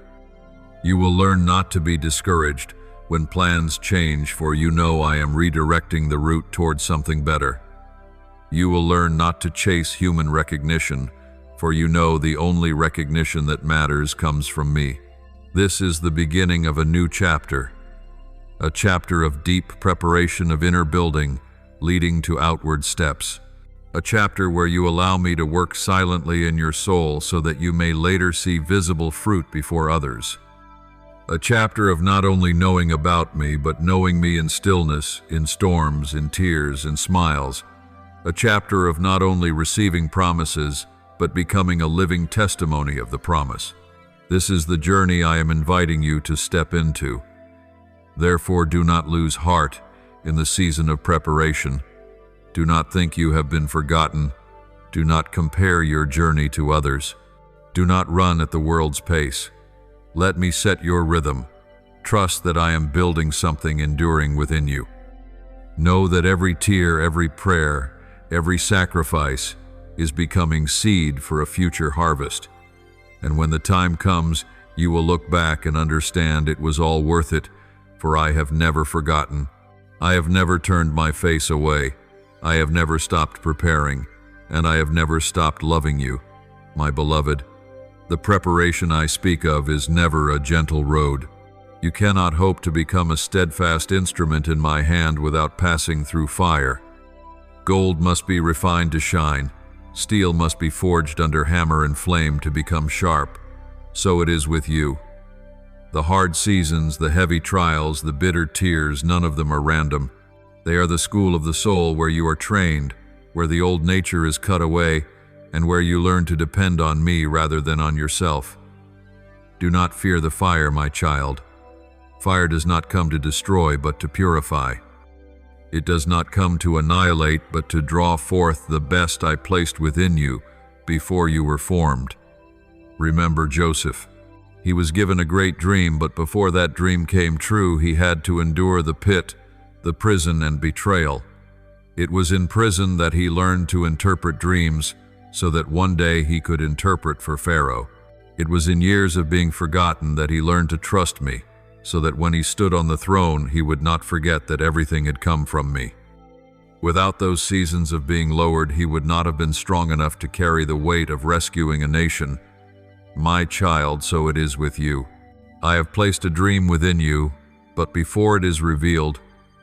You will learn not to be discouraged when plans change, for you know I am redirecting the route towards something better. You will learn not to chase human recognition, for you know the only recognition that matters comes from me. This is the beginning of a new chapter, a chapter of deep preparation of inner building, leading to outward steps. A chapter where you allow me to work silently in your soul so that you may later see visible fruit before others. A chapter of not only knowing about me, but knowing me in stillness, in storms, in tears, in smiles. A chapter of not only receiving promises, but becoming a living testimony of the promise. This is the journey I am inviting you to step into. Therefore, do not lose heart in the season of preparation. Do not think you have been forgotten. Do not compare your journey to others. Do not run at the world's pace. Let me set your rhythm. Trust that I am building something enduring within you. Know that every tear, every prayer, every sacrifice is becoming seed for a future harvest. And when the time comes, you will look back and understand it was all worth it, for I have never forgotten. I have never turned my face away. I have never stopped preparing, and I have never stopped loving you, my beloved. The preparation I speak of is never a gentle road. You cannot hope to become a steadfast instrument in my hand without passing through fire. Gold must be refined to shine. Steel must be forged under hammer and flame to become sharp. So it is with you. The hard seasons, the heavy trials, the bitter tears, none of them are random. They are the school of the soul where you are trained, where the old nature is cut away, and where you learn to depend on me rather than on yourself. Do not fear the fire, my child. Fire does not come to destroy, but to purify. It does not come to annihilate, but to draw forth the best I placed within you before you were formed. Remember Joseph. He was given a great dream, but before that dream came true, he had to endure the pit, the prison, and betrayal. It was in prison that he learned to interpret dreams, so that one day he could interpret for Pharaoh. It was in years of being forgotten that he learned to trust me, so that when he stood on the throne, he would not forget that everything had come from me. Without those seasons of being lowered, he would not have been strong enough to carry the weight of rescuing a nation. My child, so it is with you. I have placed a dream within you, but before it is revealed,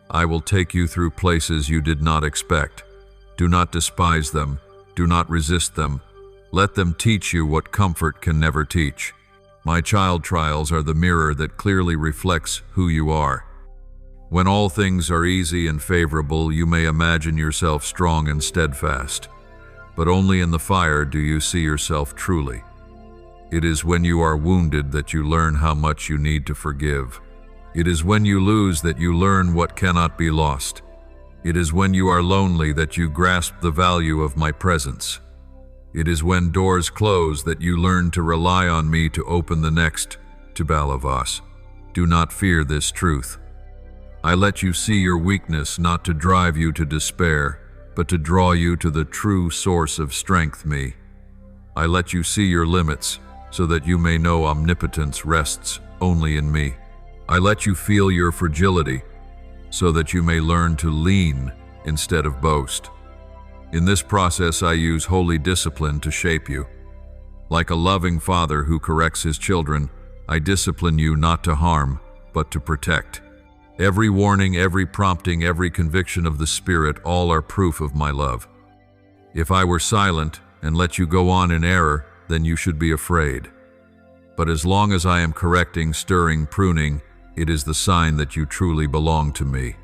I will take you through places you did not expect. Do not despise them. Do not resist them. Let them teach you what comfort can never teach. My child, trials are the mirror that clearly reflects who you are. When all things are easy and favorable, you may imagine yourself strong and steadfast. But only in the fire do you see yourself truly. It is when you are wounded that you learn how much you need to forgive. It is when you lose that you learn what cannot be lost. It is when you are lonely that you grasp the value of my presence. It is when doors close that you learn to rely on me to open the next to Balavas. Do not fear this truth. I let you see your weakness not to drive you to despair, but to draw you to the true source of strength, me. I let you see your limits so that you may know omnipotence rests only in me. I let you feel your fragility so that you may learn to lean instead of boast. In this process, I use holy discipline to shape you. Like a loving father who corrects his children, I discipline you not to harm, but to protect. Every warning, every prompting, every conviction of the Spirit, all are proof of my love. If I were silent and let you go on in error, then you should be afraid. But as long as I am correcting, stirring, pruning, it is the sign that you truly belong to me.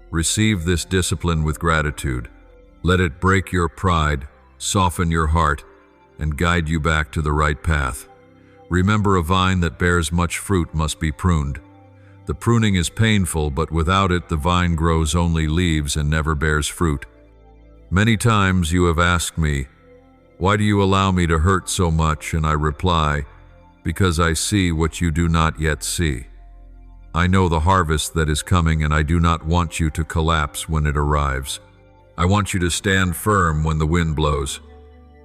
Receive this discipline with gratitude. Let it break your pride, soften your heart, and guide you back to the right path. Remember, a vine that bears much fruit must be pruned. The pruning is painful, but without it the vine grows only leaves and never bears fruit. Many times you have asked me, "Why do you allow me to hurt so much?" And I reply, "Because I see what you do not yet see. I know the harvest that is coming, and I do not want you to collapse when it arrives. I want you to stand firm when the wind blows.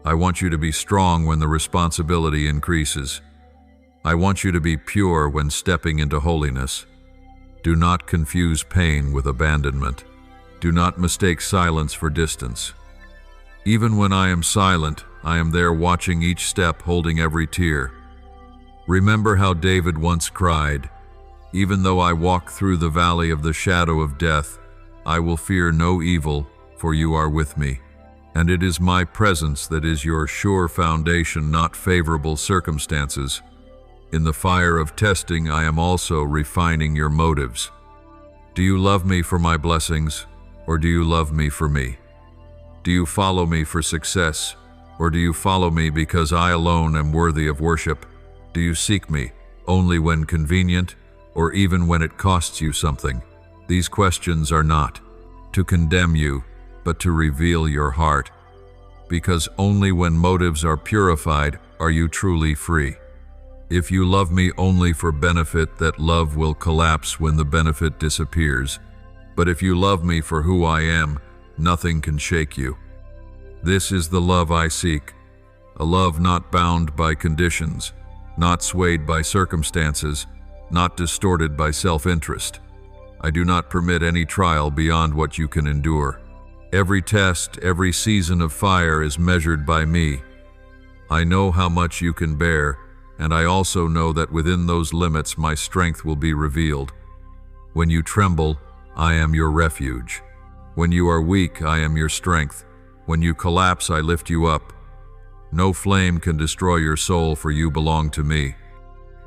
I want you to be strong when the responsibility increases. I want you to be pure when stepping into holiness. Do not confuse pain with abandonment. Do not mistake silence for distance. Even when I am silent, I am there watching each step, holding every tear. Remember how David once cried, "Even though I walk through the valley of the shadow of death, I will fear no evil, for you are with me." And it is my presence that is your sure foundation, not favorable circumstances. In the fire of testing, I am also refining your motives. Do you love me for my blessings, or do you love me for me? Do you follow me for success, or do you follow me because I alone am worthy of worship? Do you seek me only when convenient, or even when it costs you something? These questions are not to condemn you, but to reveal your heart. Because only when motives are purified are you truly free. If you love me only for benefit, that love will collapse when the benefit disappears. But if you love me for who I am, nothing can shake you. This is the love I seek, a love not bound by conditions, not swayed by circumstances, not distorted by self-interest. I do not permit any trial beyond what you can endure. Every test, every season of fire is measured by me. I know how much you can bear, and I also know that within those limits my strength will be revealed. When you tremble, I am your refuge. When you are weak, I am your strength. When you collapse, I lift you up. No flame can destroy your soul, for you belong to me.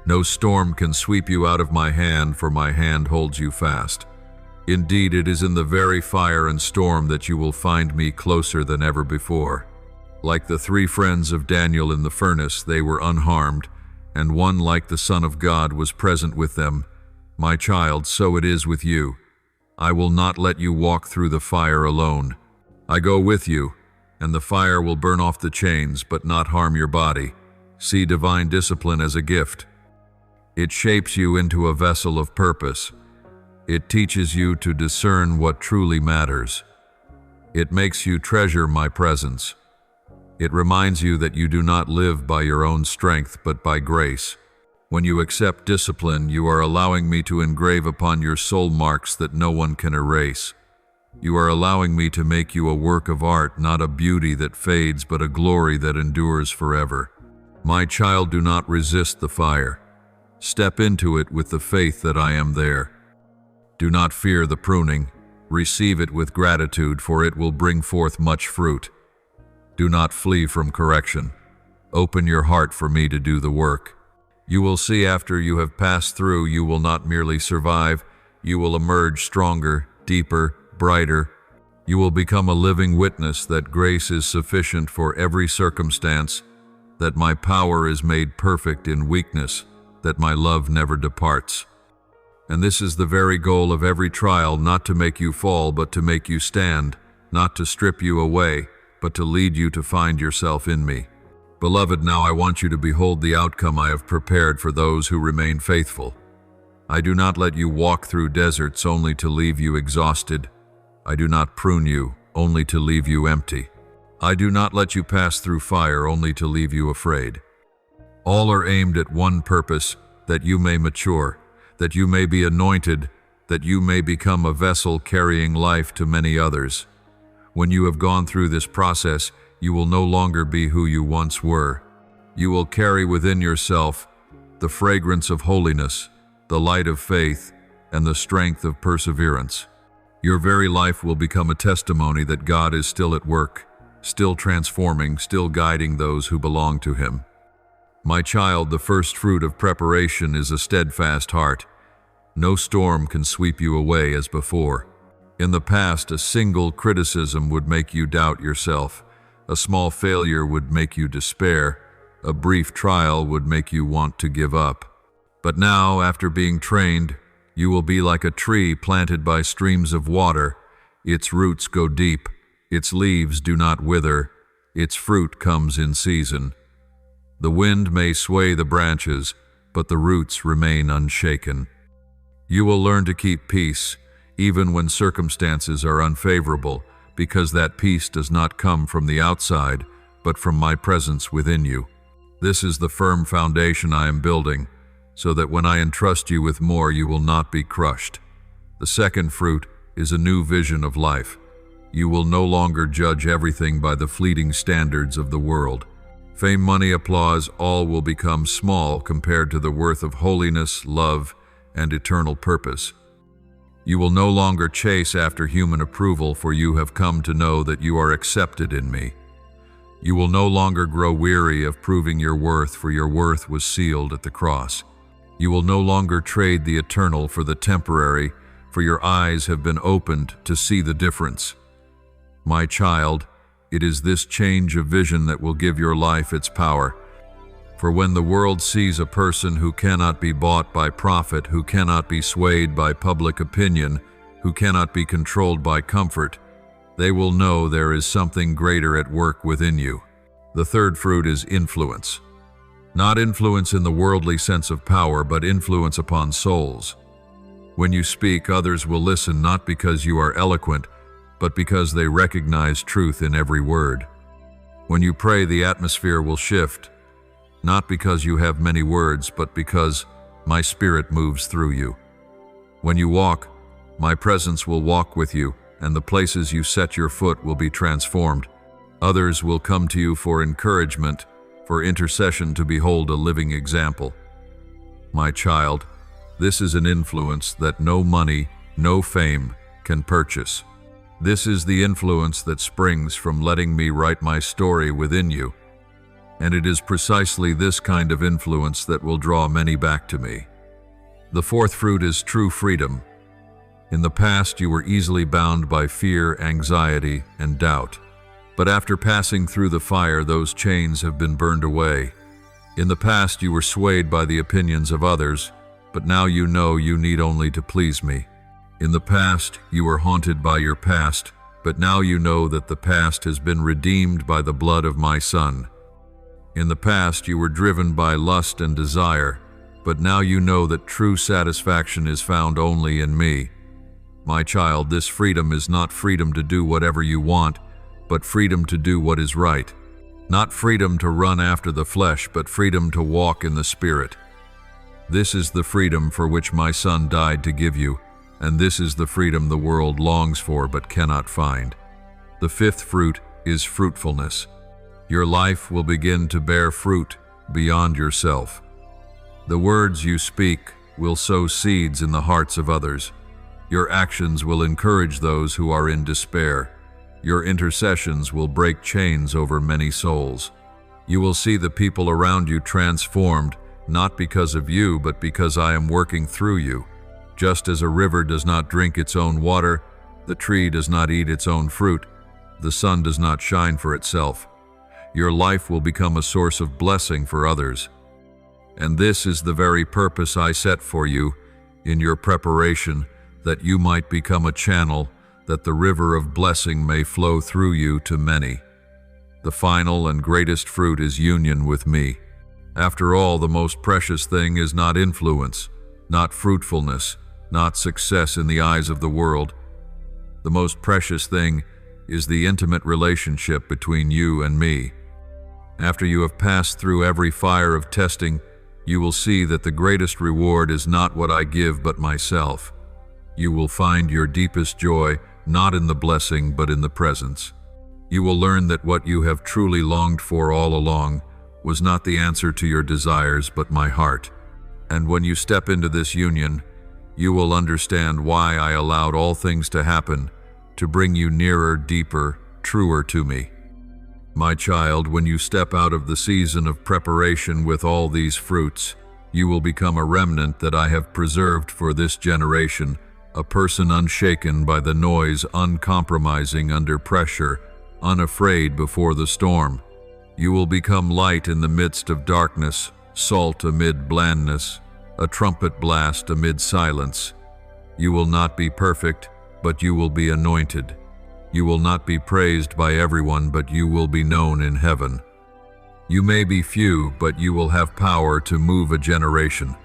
No storm can sweep you out of my hand, for my hand holds you fast. Indeed, it is in the very fire and storm that you will find me closer than ever before. Like the 3 friends of Daniel in the furnace, they were unharmed, and one like the Son of God was present with them. My child, so it is with you. I will not let you walk through the fire alone. I go with you, and the fire will burn off the chains, but not harm your body. See divine discipline as a gift. It shapes you into a vessel of purpose. It teaches you to discern what truly matters. It makes you treasure my presence. It reminds you that you do not live by your own strength, but by grace. When you accept discipline, you are allowing me to engrave upon your soul marks that no one can erase. You are allowing me to make you a work of art, not a beauty that fades, but a glory that endures forever. My child, do not resist the fire. Step into it with the faith that I am there. Do not fear the pruning. Receive it with gratitude, for it will bring forth much fruit. Do not flee from correction. Open your heart for me to do the work. You will see after you have passed through, you will not merely survive, you will emerge stronger, deeper, brighter. You will become a living witness that grace is sufficient for every circumstance, that my power is made perfect in weakness, that my love never departs. And this is the very goal of every trial, not to make you fall, but to make you stand, not to strip you away, but to lead you to find yourself in me. Beloved, now I want you to behold the outcome I have prepared for those who remain faithful. I do not let you walk through deserts only to leave you exhausted. I do not prune you only to leave you empty. I do not let you pass through fire only to leave you afraid. All are aimed at one purpose, that you may mature, that you may be anointed, that you may become a vessel carrying life to many others. When you have gone through this process, you will no longer be who you once were. You will carry within yourself the fragrance of holiness, the light of faith, and the strength of perseverance. Your very life will become a testimony that God is still at work, still transforming, still guiding those who belong to Him. My child, the first fruit of preparation is a steadfast heart. No storm can sweep you away as before. In the past, a single criticism would make you doubt yourself. A small failure would make you despair. A brief trial would make you want to give up. But now, after being trained, you will be like a tree planted by streams of water. Its roots go deep, its leaves do not wither, its fruit comes in season. The wind may sway the branches, but the roots remain unshaken. You will learn to keep peace, even when circumstances are unfavorable, because that peace does not come from the outside, but from my presence within you. This is the firm foundation I am building, so that when I entrust you with more, you will not be crushed. The second fruit is a new vision of life. You will no longer judge everything by the fleeting standards of the world. Fame, money, applause, all will become small compared to the worth of holiness, love, and eternal purpose. You will no longer chase after human approval, for you have come to know that you are accepted in me. You will no longer grow weary of proving your worth, for your worth was sealed at the cross. You will no longer trade the eternal for the temporary, for your eyes have been opened to see the difference. My child, it is this change of vision that will give your life its power. For when the world sees a person who cannot be bought by profit, who cannot be swayed by public opinion, who cannot be controlled by comfort, they will know there is something greater at work within you. The third fruit is influence. Not influence in the worldly sense of power, but influence upon souls. When you speak, others will listen not because you are eloquent, but because they recognize truth in every word. When you pray, the atmosphere will shift, not because you have many words, but because my Spirit moves through you. When you walk, my presence will walk with you, and the places you set your foot will be transformed. Others will come to you for encouragement, for intercession, to behold a living example. My child, this is an influence that no money, no fame can purchase. This is the influence that springs from letting me write my story within you. And it is precisely this kind of influence that will draw many back to me. The fourth fruit is true freedom. In the past, you were easily bound by fear, anxiety, and doubt. But after passing through the fire, those chains have been burned away. In the past, you were swayed by the opinions of others, but now you know you need only to please me. In the past, you were haunted by your past, but now you know that the past has been redeemed by the blood of my Son. In the past, you were driven by lust and desire, but now you know that true satisfaction is found only in me. My child, this freedom is not freedom to do whatever you want, but freedom to do what is right. Not freedom to run after the flesh, but freedom to walk in the Spirit. This is the freedom for which my Son died to give you, and this is the freedom the world longs for but cannot find. The fifth fruit is fruitfulness. Your life will begin to bear fruit beyond yourself. The words you speak will sow seeds in the hearts of others. Your actions will encourage those who are in despair. Your intercessions will break chains over many souls. You will see the people around you transformed, not because of you, but because I am working through you. Just as a river does not drink its own water, the tree does not eat its own fruit, the sun does not shine for itself. Your life will become a source of blessing for others. And this is the very purpose I set for you in your preparation, that you might become a channel, that the river of blessing may flow through you to many. The final and greatest fruit is union with me. After all, the most precious thing is not influence, not fruitfulness, not success in the eyes of the world. The most precious thing is the intimate relationship between you and me. After you have passed through every fire of testing, you will see that the greatest reward is not what I give, but myself. You will find your deepest joy not in the blessing, but in the presence. You will learn that what you have truly longed for all along was not the answer to your desires, but my heart. And when you step into this union, you will understand why I allowed all things to happen, to bring you nearer, deeper, truer to me. My child, when you step out of the season of preparation with all these fruits, you will become a remnant that I have preserved for this generation, a person unshaken by the noise, uncompromising under pressure, unafraid before the storm. You will become light in the midst of darkness, salt amid blandness, a trumpet blast amid silence. You will not be perfect, but you will be anointed. You will not be praised by everyone, but you will be known in heaven. You may be few, but you will have power to move a generation.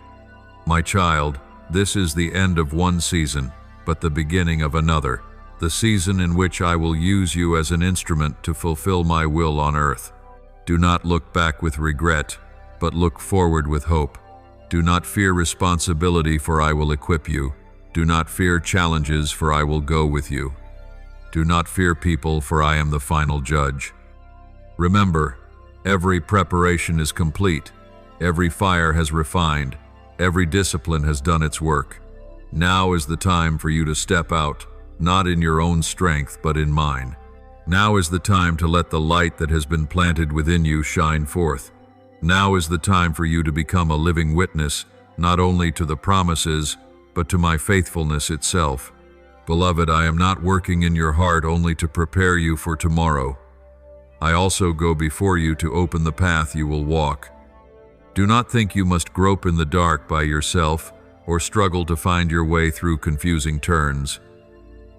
My child, this is the end of one season, but the beginning of another, the season in which I will use you as an instrument to fulfill my will on earth. Do not look back with regret, but look forward with hope. Do not fear responsibility, for I will equip you. Do not fear challenges, for I will go with you. Do not fear people, for I am the final judge. Remember, every preparation is complete. Every fire has refined. Every discipline has done its work. Now is the time for you to step out, not in your own strength, but in mine. Now is the time to let the light that has been planted within you shine forth. Now is the time for you to become a living witness, not only to the promises, but to my faithfulness itself. Beloved, I am not working in your heart only to prepare you for tomorrow. I also go before you to open the path you will walk. Do not think you must grope in the dark by yourself or struggle to find your way through confusing turns.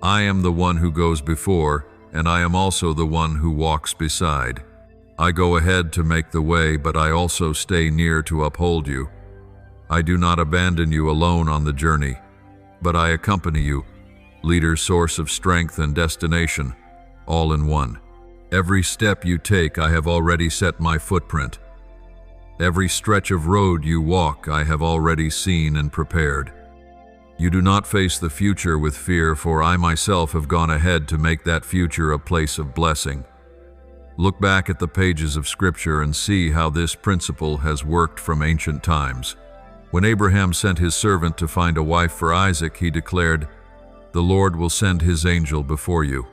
I am the one who goes before, and I am also the one who walks beside. I go ahead to make the way, but I also stay near to uphold you. I do not abandon you alone on the journey, but I accompany you, leader, source of strength and destination, all in one. Every step you take, I have already set my footprint. Every stretch of road you walk, I have already seen and prepared. You do not face the future with fear, for I myself have gone ahead to make that future a place of blessing. Look back at the pages of Scripture and see how this principle has worked from ancient times. When Abraham sent his servant to find a wife for Isaac, he declared, "The Lord will send his angel before you."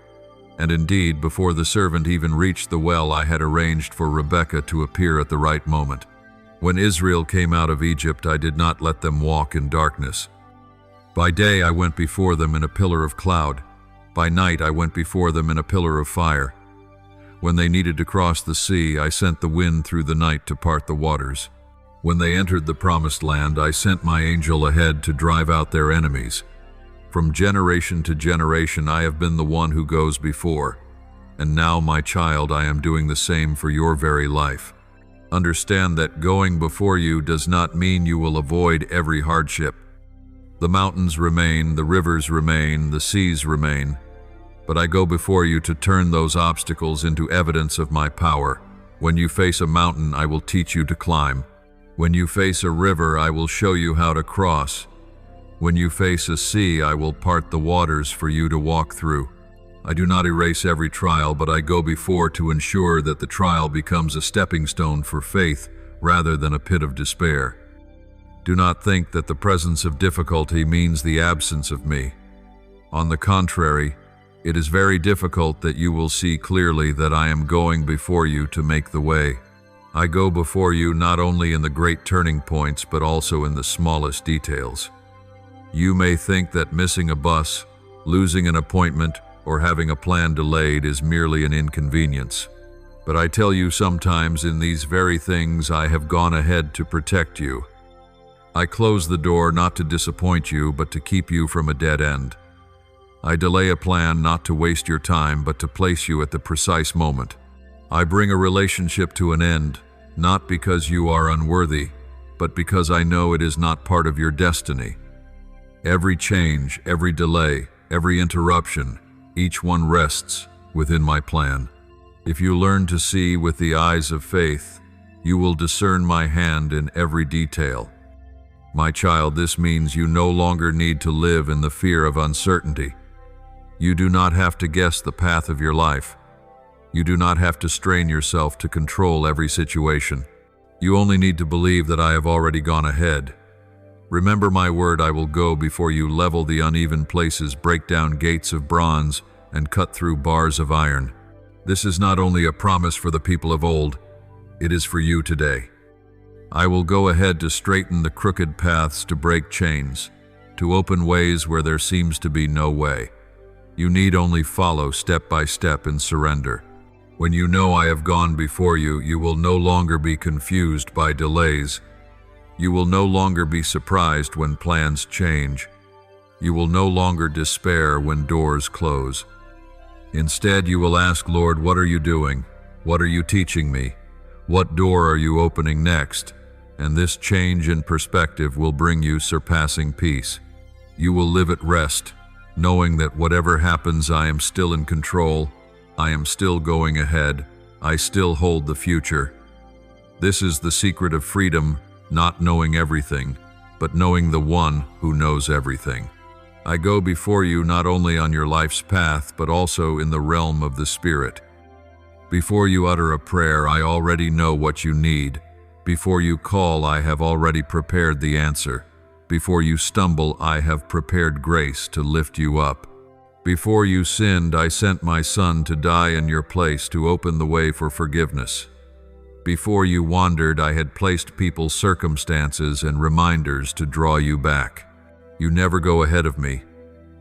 And indeed, before the servant even reached the well, I had arranged for Rebekah to appear at the right moment. When Israel came out of Egypt, I did not let them walk in darkness. By day I went before them in a pillar of cloud. By night I went before them in a pillar of fire. When they needed to cross the sea, I sent the wind through the night to part the waters. When they entered the promised land, I sent my angel ahead to drive out their enemies. From generation to generation I have been the one who goes before. And now, my child, I am doing the same for your very life. Understand that going before you does not mean you will avoid every hardship. The mountains remain, the rivers remain, the seas remain. But I go before you to turn those obstacles into evidence of my power. When you face a mountain, I will teach you to climb. When you face a river, I will show you how to cross. When you face a sea, I will part the waters for you to walk through. I do not erase every trial, but I go before to ensure that the trial becomes a stepping stone for faith rather than a pit of despair. Do not think that the presence of difficulty means the absence of me. On the contrary, it is very difficult that you will see clearly that I am going before you to make the way. I go before you not only in the great turning points, but also in the smallest details. You may think that missing a bus, losing an appointment, or having a plan delayed is merely an inconvenience. But I tell you, sometimes in these very things I have gone ahead to protect you. I close the door not to disappoint you, but to keep you from a dead end. I delay a plan not to waste your time, but to place you at the precise moment. I bring a relationship to an end, not because you are unworthy, but because I know it is not part of your destiny. Every change, every delay, every interruption, each one rests within my plan. If you learn to see with the eyes of faith, you will discern my hand in every detail. My child, this means you no longer need to live in the fear of uncertainty. You do not have to guess the path of your life. You do not have to strain yourself to control every situation. You only need to believe that I have already gone ahead. Remember my word, I will go before you, level the uneven places, break down gates of bronze, and cut through bars of iron. This is not only a promise for the people of old, it is for you today. I will go ahead to straighten the crooked paths, to break chains, to open ways where there seems to be no way. You need only follow step by step and surrender. When you know I have gone before you, you will no longer be confused by delays. You will no longer be surprised when plans change. You will no longer despair when doors close. Instead, you will ask, Lord, what are you doing? What are you teaching me? What door are you opening next? And this change in perspective will bring you surpassing peace. You will live at rest, knowing that whatever happens, I am still in control. I am still going ahead. I still hold the future. This is the secret of freedom, not knowing everything, but knowing the one who knows everything. I go before you not only on your life's path, but also in the realm of the Spirit. Before you utter a prayer, I already know what you need. Before you call, I have already prepared the answer. Before you stumble, I have prepared grace to lift you up. Before you sinned, I sent my Son to die in your place to open the way for forgiveness. Before you wandered, I had placed people, circumstances, and reminders to draw you back. You never go ahead of me.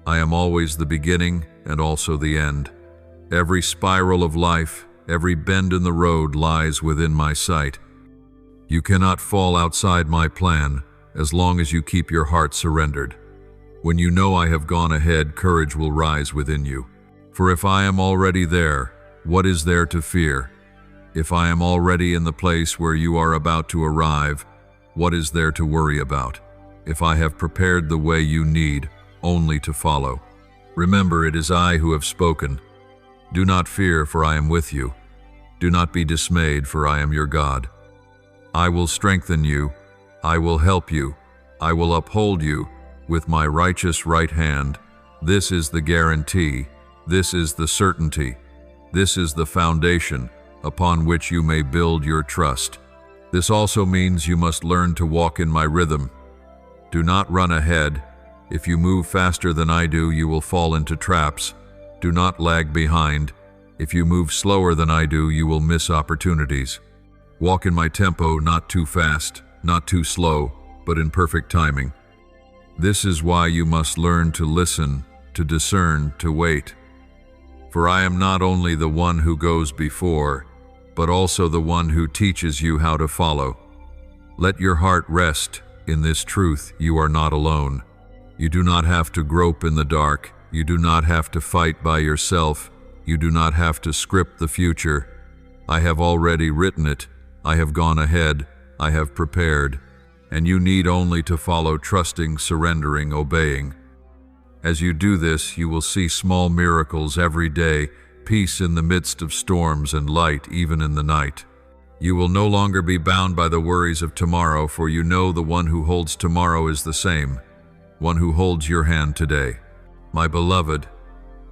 I am always the beginning and also the end. Every spiral of life, every bend in the road lies within my sight. You cannot fall outside my plan as long as you keep your heart surrendered. When you know I have gone ahead, courage will rise within you. For if I am already there, what is there to fear? If I am already in the place where you are about to arrive, what is there to worry about? If I have prepared the way you need only to follow. Remember, it is I who have spoken. Do not fear, for I am with you. Do not be dismayed, for I am your God. I will strengthen you. I will help you. I will uphold you with my righteous right hand. This is the guarantee. This is the certainty. This is the foundation upon which you may build your trust. This also means you must learn to walk in my rhythm. Do not run ahead. If you move faster than I do, you will fall into traps. Do not lag behind. If you move slower than I do, you will miss opportunities. Walk in my tempo, not too fast, not too slow, but in perfect timing. This is why you must learn to listen, to discern, to wait. For I am not only the one who goes before, but also the one who teaches you how to follow. Let your heart rest in this truth: you are not alone. You do not have to grope in the dark. You do not have to fight by yourself. You do not have to script the future. I have already written it. I have gone ahead. I have prepared. And you need only to follow, trusting, surrendering, obeying. As you do this, you will see small miracles every day, peace in the midst of storms and light even in the night. You will no longer be bound by the worries of tomorrow, for you know the one who holds tomorrow is the same, one who holds your hand today. My beloved,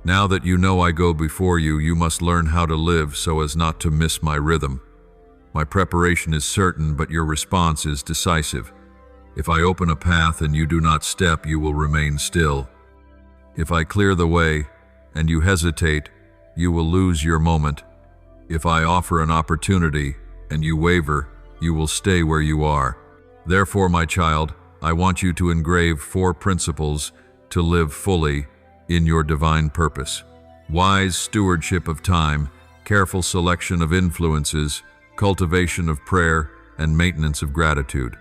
now that you know I go before you, you must learn how to live so as not to miss my rhythm. My preparation is certain, but your response is decisive. If I open a path and you do not step, you will remain still. If I clear the way and you hesitate, you will lose your moment. If I offer an opportunity and you waver, you will stay where you are. Therefore, my child, I want you to engrave 4 principles to live fully in your divine purpose. Wise stewardship of time, careful selection of influences, cultivation of prayer, and maintenance of gratitude.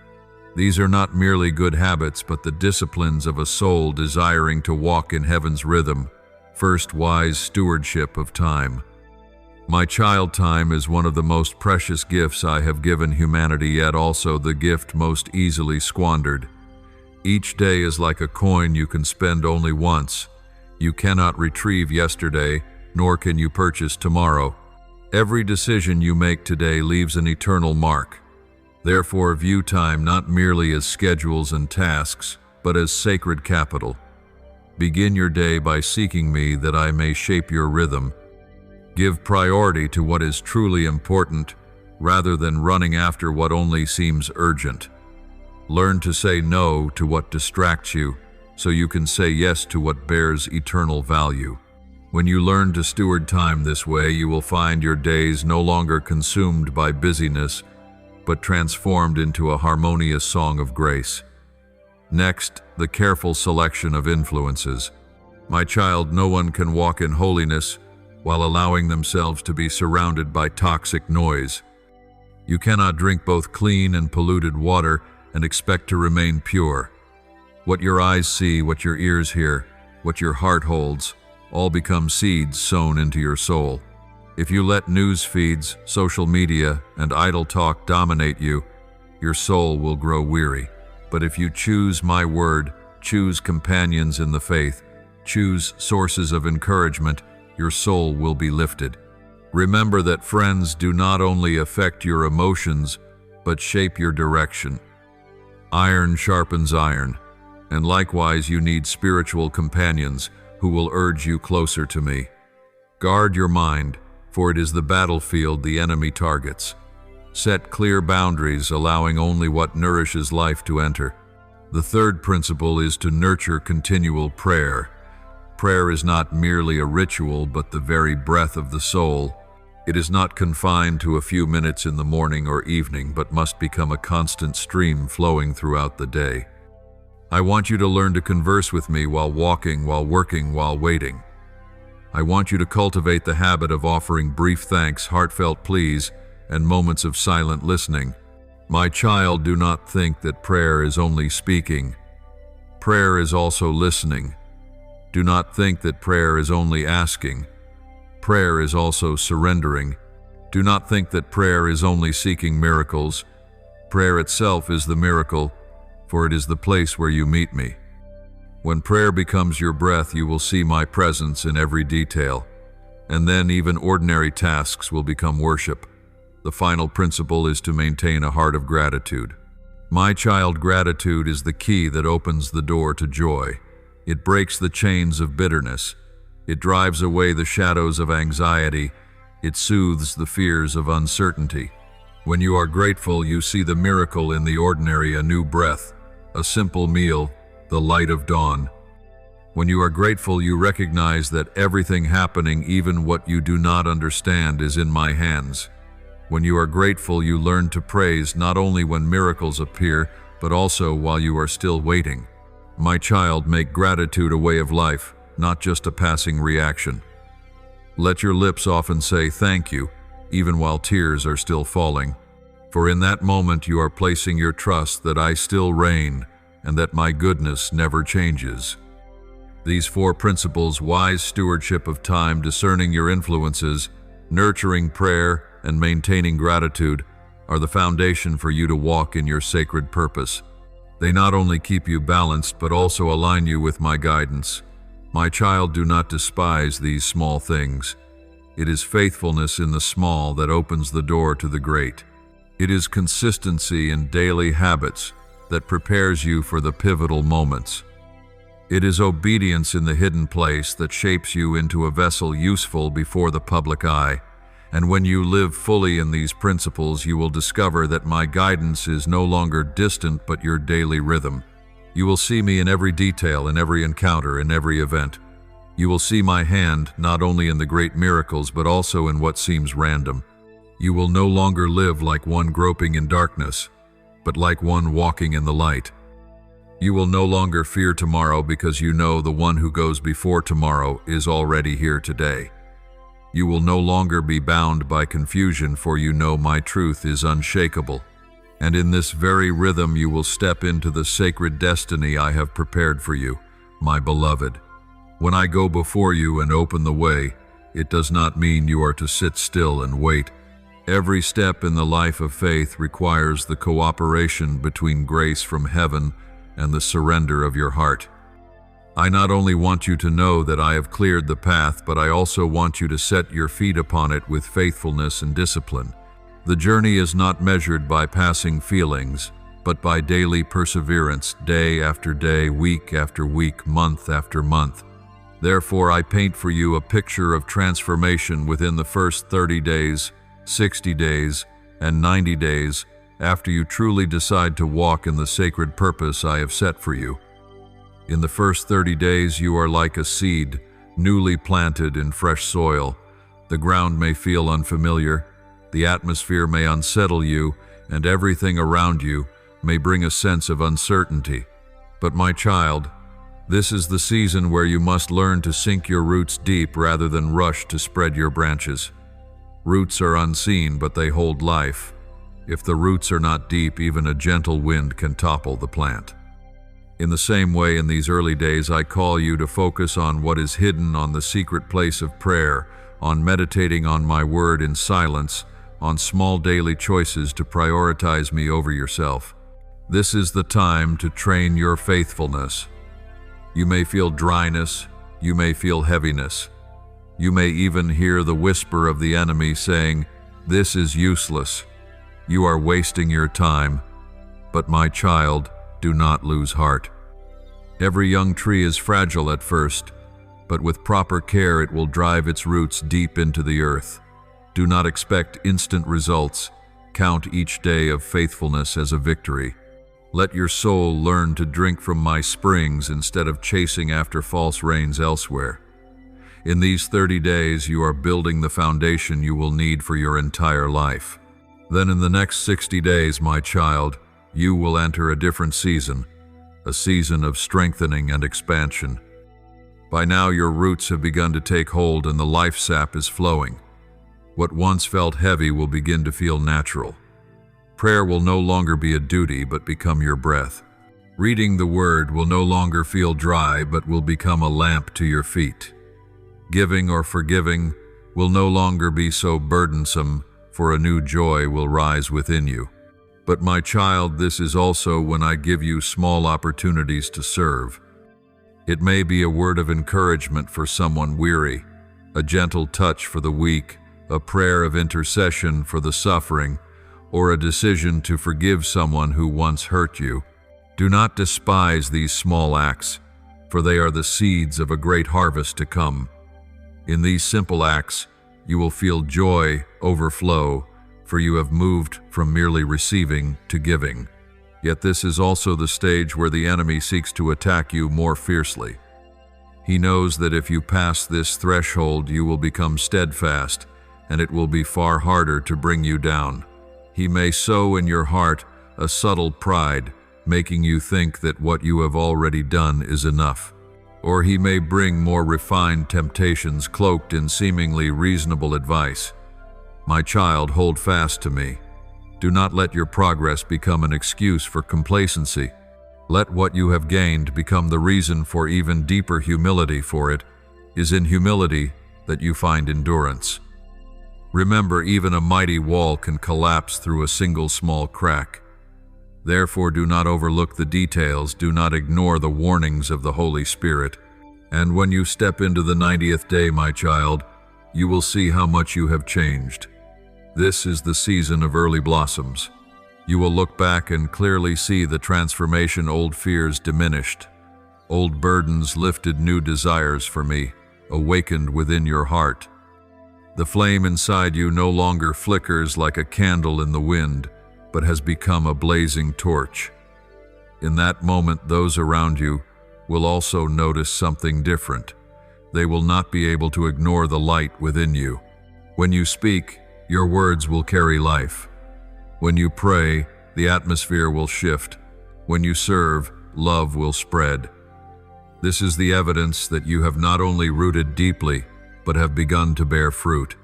These are not merely good habits, but the disciplines of a soul desiring to walk in heaven's rhythm. First, wise stewardship of time. My child, time is one of the most precious gifts I have given humanity, yet also the gift most easily squandered. Each day is like a coin you can spend only once. You cannot retrieve yesterday, nor can you purchase tomorrow. Every decision you make today leaves an eternal mark. Therefore, view time not merely as schedules and tasks, but as sacred capital. Begin your day by seeking me that I may shape your rhythm. Give priority to what is truly important, rather than running after what only seems urgent. Learn to say no to what distracts you, so you can say yes to what bears eternal value. When you learn to steward time this way, you will find your days no longer consumed by busyness, but transformed into a harmonious song of grace. Next, the careful selection of influences. My child, no one can walk in holiness while allowing themselves to be surrounded by toxic noise. You cannot drink both clean and polluted water and expect to remain pure. What your eyes see, what your ears hear, what your heart holds, all become seeds sown into your soul. If you let news feeds, social media, and idle talk dominate you, your soul will grow weary. But if you choose my word, choose companions in the faith, choose sources of encouragement, your soul will be lifted. Remember that friends do not only affect your emotions, but shape your direction. Iron sharpens iron, and likewise you need spiritual companions who will urge you closer to me. Guard your mind, for it is the battlefield the enemy targets. Set clear boundaries, allowing only what nourishes life to enter. The third principle is to nurture continual prayer. Prayer is not merely a ritual, but the very breath of the soul. It is not confined to a few minutes in the morning or evening, but must become a constant stream flowing throughout the day. I want you to learn to converse with me while walking, while working, while waiting. I want you to cultivate the habit of offering brief thanks, heartfelt pleas, and moments of silent listening. My child, do not think that prayer is only speaking. Prayer is also listening. Do not think that prayer is only asking. Prayer is also surrendering. Do not think that prayer is only seeking miracles. Prayer itself is the miracle, for it is the place where you meet me. When prayer becomes your breath, you will see my presence in every detail, and then even ordinary tasks will become worship. The final principle is to maintain a heart of gratitude. My child, gratitude is the key that opens the door to joy. It breaks the chains of bitterness. It drives away the shadows of anxiety. It soothes the fears of uncertainty. When you are grateful, you see the miracle in the ordinary, a new breath, a simple meal, the light of dawn. When you are grateful, you recognize that everything happening, even what you do not understand, is in my hands. When you are grateful, you learn to praise not only when miracles appear, but also while you are still waiting. My child, make gratitude a way of life, not just a passing reaction. Let your lips often say thank you, even while tears are still falling. For in that moment you are placing your trust that I still reign and that my goodness never changes. These 4 principles: wise stewardship of time, discerning your influences, nurturing prayer, and maintaining gratitude, are the foundation for you to walk in your sacred purpose. They not only keep you balanced, but also align you with my guidance. My child, do not despise these small things. It is faithfulness in the small that opens the door to the great. It is consistency in daily habits that prepares you for the pivotal moments. It is obedience in the hidden place that shapes you into a vessel useful before the public eye. And when you live fully in these principles, you will discover that my guidance is no longer distant but your daily rhythm. You will see me in every detail, in every encounter, in every event. You will see my hand not only in the great miracles but also in what seems random. You will no longer live like one groping in darkness, but like one walking in the light. You will no longer fear tomorrow because you know the one who goes before tomorrow is already here today. You will no longer be bound by confusion, for you know my truth is unshakable. And in this very rhythm you will step into the sacred destiny I have prepared for you, my beloved. When I go before you and open the way, it does not mean you are to sit still and wait. Every step in the life of faith requires the cooperation between grace from heaven and the surrender of your heart. I not only want you to know that I have cleared the path, but I also want you to set your feet upon it with faithfulness and discipline. The journey is not measured by passing feelings, but by daily perseverance, day after day, week after week, month after month. Therefore, I paint for you a picture of transformation within the first 30 days, 60 days, and 90 days after you truly decide to walk in the sacred purpose I have set for you. In the first 30 days, you are like a seed, newly planted in fresh soil. The ground may feel unfamiliar, the atmosphere may unsettle you, and everything around you may bring a sense of uncertainty. But my child, this is the season where you must learn to sink your roots deep rather than rush to spread your branches. Roots are unseen, but they hold life. If the roots are not deep, even a gentle wind can topple the plant. In the same way, in these early days, I call you to focus on what is hidden, on the secret place of prayer, on meditating on my word in silence, on small daily choices to prioritize me over yourself. This is the time to train your faithfulness. You may feel dryness, you may feel heaviness. You may even hear the whisper of the enemy saying, "This is useless. You are wasting your time." But my child, do not lose heart. Every young tree is fragile at first, but with proper care it will drive its roots deep into the earth. Do not expect instant results. Count each day of faithfulness as a victory. Let your soul learn to drink from my springs instead of chasing after false rains elsewhere. In these 30 days, you are building the foundation you will need for your entire life. Then in the next 60 days, my child, you will enter a different season, a season of strengthening and expansion. By now, your roots have begun to take hold and the life sap is flowing. What once felt heavy will begin to feel natural. Prayer will no longer be a duty but become your breath. Reading the Word will no longer feel dry but will become a lamp to your feet. Giving or forgiving will no longer be so burdensome, for a new joy will rise within you. But my child, this is also when I give you small opportunities to serve. It may be a word of encouragement for someone weary, a gentle touch for the weak, a prayer of intercession for the suffering, or a decision to forgive someone who once hurt you. Do not despise these small acts, for they are the seeds of a great harvest to come. In these simple acts, you will feel joy overflow, for you have moved from merely receiving to giving. Yet this is also the stage where the enemy seeks to attack you more fiercely. He knows that if you pass this threshold, you will become steadfast, and it will be far harder to bring you down. He may sow in your heart a subtle pride, making you think that what you have already done is enough. Or he may bring more refined temptations cloaked in seemingly reasonable advice. My child, hold fast to me. Do not let your progress become an excuse for complacency. Let what you have gained become the reason for even deeper humility, for it is in humility that you find endurance. Remember, even a mighty wall can collapse through a single small crack. Therefore, do not overlook the details, do not ignore the warnings of the Holy Spirit. And when you step into the 90th day, my child, you will see how much you have changed. This is the season of early blossoms. You will look back and clearly see the transformation. Old fears diminished, old burdens lifted, new desires for me awakened within your heart. The flame inside you no longer flickers like a candle in the wind, but has become a blazing torch. In that moment, those around you will also notice something different. They will not be able to ignore the light within you. When you speak, your words will carry life. When you pray, the atmosphere will shift. When you serve, love will spread. This is the evidence that you have not only rooted deeply, but have begun to bear fruit.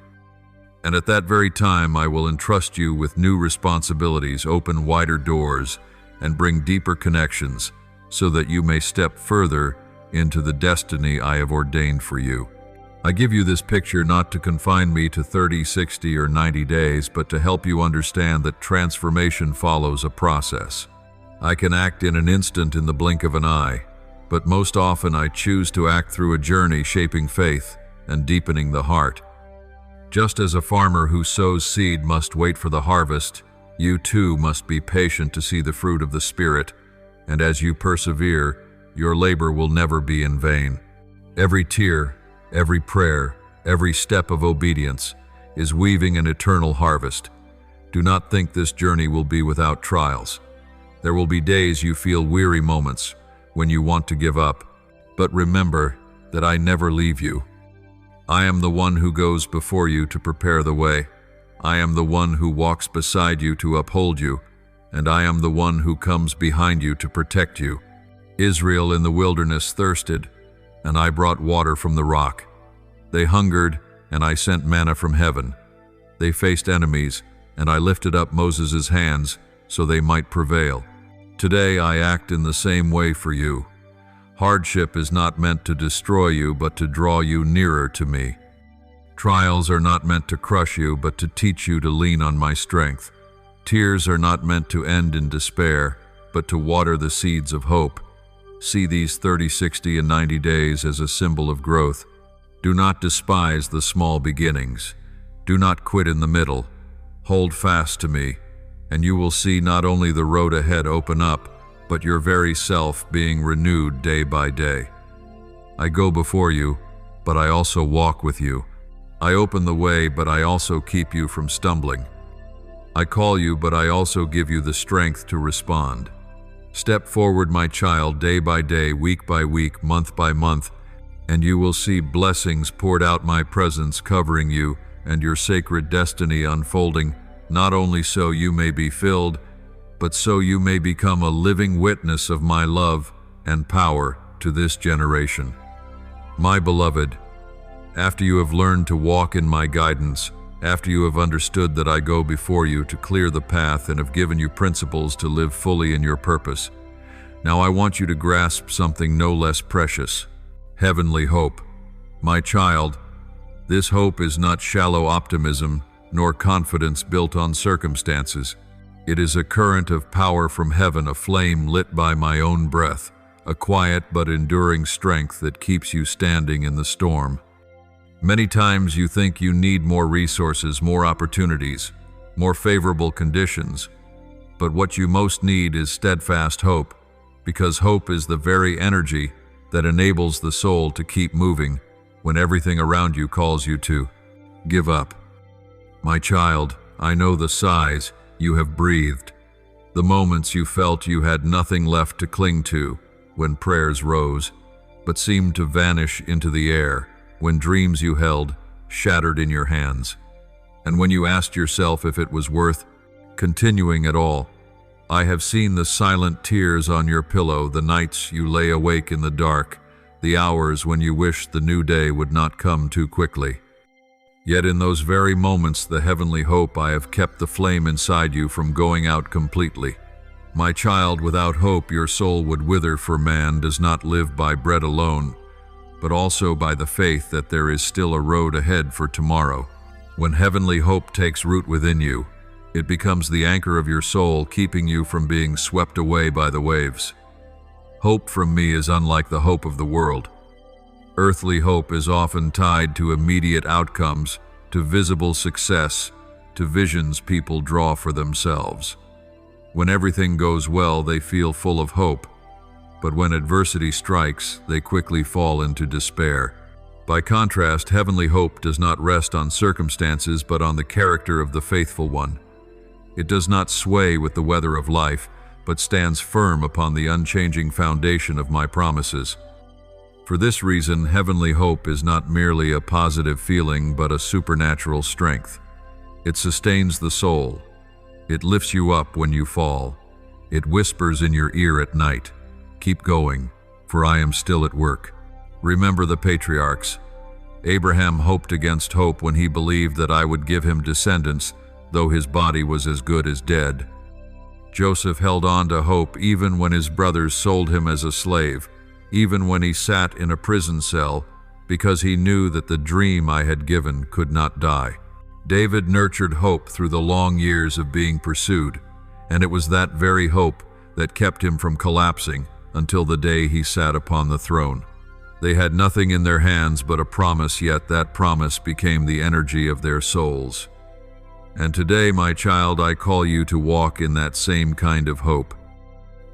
And at that very time, I will entrust you with new responsibilities, open wider doors, and bring deeper connections, so that you may step further into the destiny I have ordained for you. I give you this picture not to confine me to 30, 60, or 90 days, but to help you understand that transformation follows a process. I can act in an instant, in the blink of an eye, but most often I choose to act through a journey shaping faith and deepening the heart. Just as a farmer who sows seed must wait for the harvest, you too must be patient to see the fruit of the Spirit, and as you persevere, your labor will never be in vain. Every tear, every prayer, every step of obedience is weaving an eternal harvest. Do not think this journey will be without trials. There will be days you feel weary, moments when you want to give up, but remember that I never leave you. I am the one who goes before you to prepare the way. I am the one who walks beside you to uphold you, and I am the one who comes behind you to protect you. Israel in the wilderness thirsted, and I brought water from the rock. They hungered, and I sent manna from heaven. They faced enemies, and I lifted up Moses' hands so they might prevail. Today I act in the same way for you. Hardship is not meant to destroy you, but to draw you nearer to me. Trials are not meant to crush you, but to teach you to lean on my strength. Tears are not meant to end in despair, but to water the seeds of hope. See these 30, 60, and 90 days as a symbol of growth. Do not despise the small beginnings. Do not quit in the middle. Hold fast to me, and you will see not only the road ahead open up, but your very self being renewed day by day. I go before you, but I also walk with you. I open the way, but I also keep you from stumbling. I call you, but I also give you the strength to respond. Step forward, my child, day by day, week by week, month by month, and you will see blessings poured out, my presence covering you, and your sacred destiny unfolding, not only so you may be filled, but so you may become a living witness of my love and power to this generation. My beloved, after you have learned to walk in my guidance, After you have understood that I go before you to clear the path and have given you principles to live fully in your purpose, now I want you to grasp something no less precious: heavenly hope. My child, this hope is not shallow optimism nor confidence built on circumstances. It is a current of power from heaven, a flame lit by my own breath, a quiet but enduring strength that keeps you standing in the storm. Many times you think you need more resources, more opportunities, more favorable conditions, but what you most need is steadfast hope, because hope is the very energy that enables the soul to keep moving when everything around you calls you to give up. My child, I know the sighs you have breathed, the moments you felt you had nothing left to cling to when prayers rose, but seemed to vanish into the air, when dreams you held shattered in your hands, and when you asked yourself if it was worth continuing at all. I have seen the silent tears on your pillow, the nights you lay awake in the dark, the hours when you wished the new day would not come too quickly. Yet in those very moments, the heavenly hope I have kept the flame inside you from going out completely. My child, without hope your soul would wither, for man does not live by bread alone, but also by the faith that there is still a road ahead for tomorrow. When heavenly hope takes root within you, it becomes the anchor of your soul, keeping you from being swept away by the waves. Hope from me is unlike the hope of the world. Earthly hope is often tied to immediate outcomes, to visible success, to visions people draw for themselves. When everything goes well, they feel full of hope, but when adversity strikes, they quickly fall into despair. By contrast, heavenly hope does not rest on circumstances, but on the character of the faithful one. It does not sway with the weather of life, but stands firm upon the unchanging foundation of my promises. For this reason, heavenly hope is not merely a positive feeling, but a supernatural strength. It sustains the soul. It lifts you up when you fall. It whispers in your ear at night, "Keep going, for I am still at work." Remember the patriarchs. Abraham hoped against hope when he believed that I would give him descendants, though his body was as good as dead. Joseph held on to hope even when his brothers sold him as a slave, even when he sat in a prison cell, because he knew that the dream I had given could not die. David nurtured hope through the long years of being pursued, and it was that very hope that kept him from collapsing until the day he sat upon the throne. They had nothing in their hands but a promise, yet that promise became the energy of their souls. And today, my child, I call you to walk in that same kind of hope.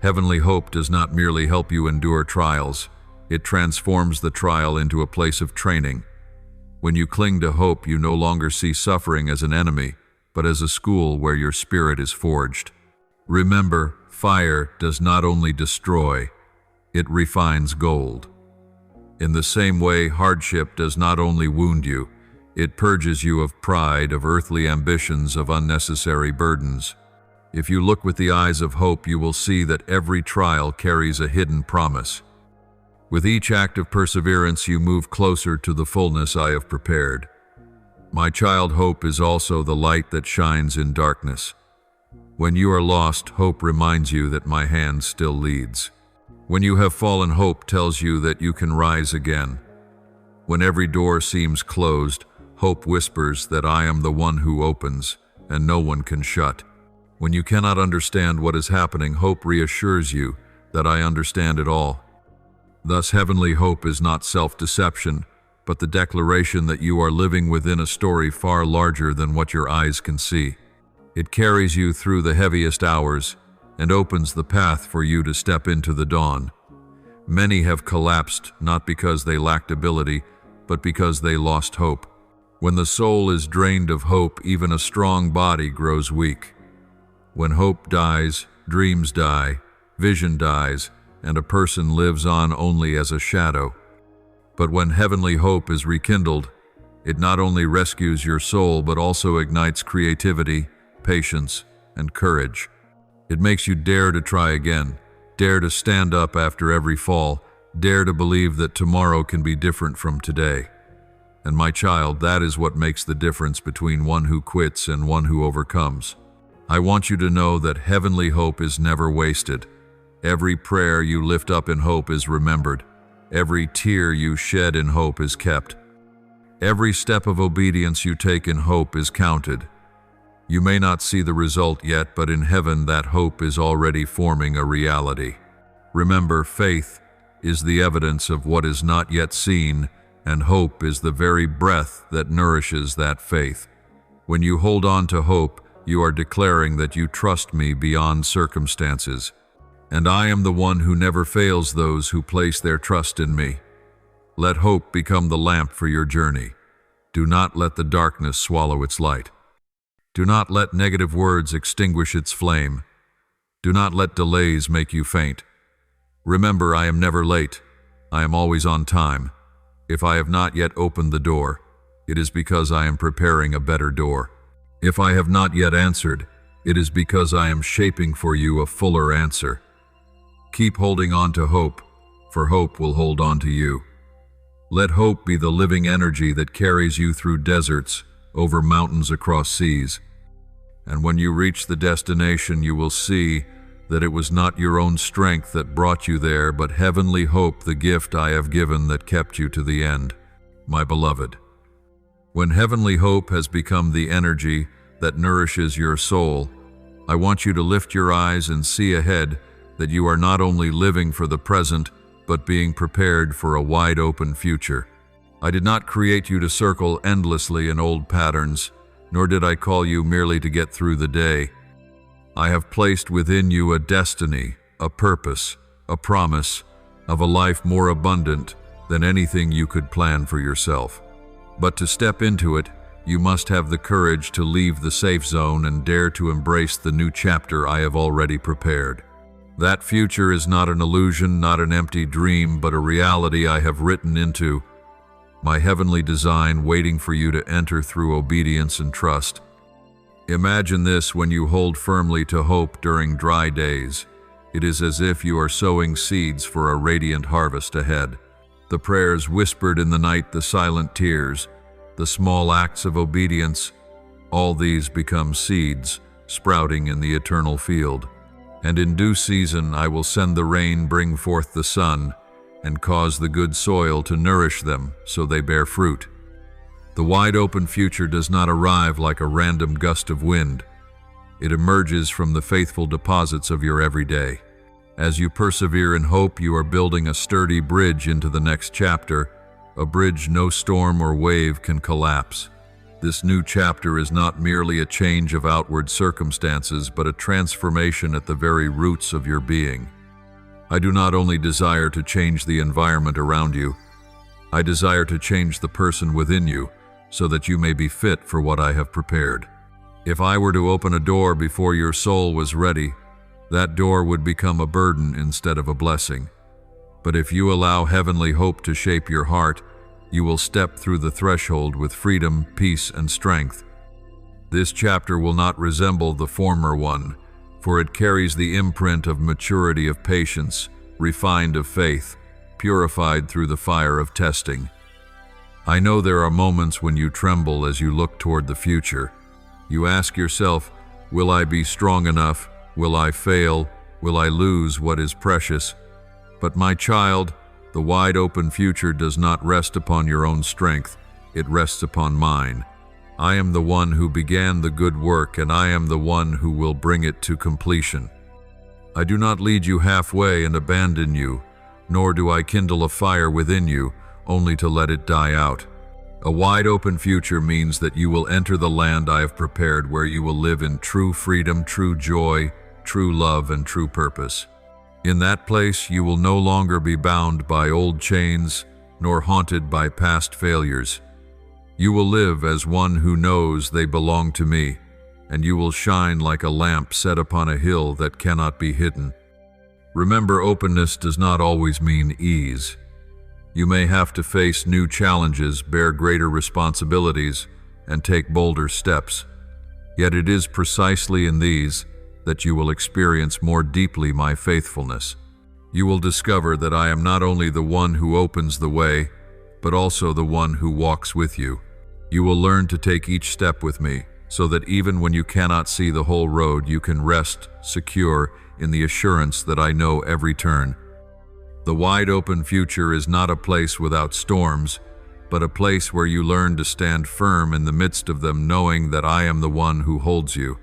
Heavenly hope does not merely help you endure trials, it transforms the trial into a place of training. When you cling to hope, you no longer see suffering as an enemy, but as a school where your spirit is forged. Remember, fire does not only destroy, it refines gold. In the same way, hardship does not only wound you, it purges you of pride, of earthly ambitions, of unnecessary burdens. If you look with the eyes of hope, you will see that every trial carries a hidden promise. With each act of perseverance, you move closer to the fullness I have prepared. My child, hope is also the light that shines in darkness. When you are lost, hope reminds you that my hand still leads. When you have fallen, hope tells you that you can rise again. When every door seems closed, hope whispers that I am the one who opens, and no one can shut. When you cannot understand what is happening, hope reassures you that I understand it all. Thus, heavenly hope is not self-deception, but the declaration that you are living within a story far larger than what your eyes can see. It carries you through the heaviest hours and opens the path for you to step into the dawn. Many have collapsed not because they lacked ability, but because they lost hope. When the soul is drained of hope, even a strong body grows weak. When hope dies, dreams die, vision dies, and a person lives on only as a shadow. But when heavenly hope is rekindled, it not only rescues your soul, but also ignites creativity, patience, and courage. It makes you dare to try again, dare to stand up after every fall, dare to believe that tomorrow can be different from today. And my child, that is what makes the difference between one who quits and one who overcomes. I want you to know that heavenly hope is never wasted. Every prayer you lift up in hope is remembered. Every tear you shed in hope is kept. Every step of obedience you take in hope is counted. You may not see the result yet, but in heaven that hope is already forming a reality. Remember, faith is the evidence of what is not yet seen, and hope is the very breath that nourishes that faith. When you hold on to hope, you are declaring that you trust me beyond circumstances. And I am the one who never fails those who place their trust in me. Let hope become the lamp for your journey. Do not let the darkness swallow its light. Do not let negative words extinguish its flame. Do not let delays make you faint. Remember, I am never late. I am always on time. If I have not yet opened the door, it is because I am preparing a better door. If I have not yet answered, it is because I am shaping for you a fuller answer. Keep holding on to hope, for hope will hold on to you. Let hope be the living energy that carries you through deserts, over mountains, across seas. And when you reach the destination, you will see that it was not your own strength that brought you there, but heavenly hope, the gift I have given that kept you to the end. My beloved, when heavenly hope has become the energy that nourishes your soul, I want you to lift your eyes and see ahead that you are not only living for the present, but being prepared for a wide-open future. I did not create you to circle endlessly in old patterns, nor did I call you merely to get through the day. I have placed within you a destiny, a purpose, a promise of a life more abundant than anything you could plan for yourself. But to step into it, you must have the courage to leave the safe zone and dare to embrace the new chapter I have already prepared. That future is not an illusion, not an empty dream, but a reality I have written into my heavenly design, waiting for you to enter through obedience and trust. Imagine this: when you hold firmly to hope during dry days, it is as if you are sowing seeds for a radiant harvest ahead. The prayers whispered in the night, the silent tears, the small acts of obedience, all these become seeds sprouting in the eternal field. And in due season I will send the rain, bring forth the sun, and cause the good soil to nourish them so they bear fruit. The wide-open future does not arrive like a random gust of wind. It emerges from the faithful deposits of your everyday. As you persevere in hope, you are building a sturdy bridge into the next chapter, a bridge no storm or wave can collapse. This new chapter is not merely a change of outward circumstances, but a transformation at the very roots of your being. I do not only desire to change the environment around you, I desire to change the person within you so that you may be fit for what I have prepared. If I were to open a door before your soul was ready, that door would become a burden instead of a blessing. But if you allow heavenly hope to shape your heart, you will step through the threshold with freedom, peace, and strength. This chapter will not resemble the former one, for it carries the imprint of maturity, of patience, refined of faith, purified through the fire of testing. I know there are moments when you tremble as you look toward the future. You ask yourself, will I be strong enough? Will I fail? Will I lose what is precious? But my child, the wide-open future does not rest upon your own strength, it rests upon mine. I am the one who began the good work, and I am the one who will bring it to completion. I do not lead you halfway and abandon you, nor do I kindle a fire within you, only to let it die out. A wide-open future means that you will enter the land I have prepared, where you will live in true freedom, true joy, true love, and true purpose. In that place, you will no longer be bound by old chains, nor haunted by past failures. You will live as one who knows they belong to me, and you will shine like a lamp set upon a hill that cannot be hidden. Remember, openness does not always mean ease. You may have to face new challenges, bear greater responsibilities, and take bolder steps. Yet it is precisely in these that you will experience more deeply my faithfulness. You will discover that I am not only the one who opens the way, but also the one who walks with you. You will learn to take each step with me, so that even when you cannot see the whole road, you can rest secure in the assurance that I know every turn. The wide-open future is not a place without storms, but a place where you learn to stand firm in the midst of them, knowing that I am the one who holds you.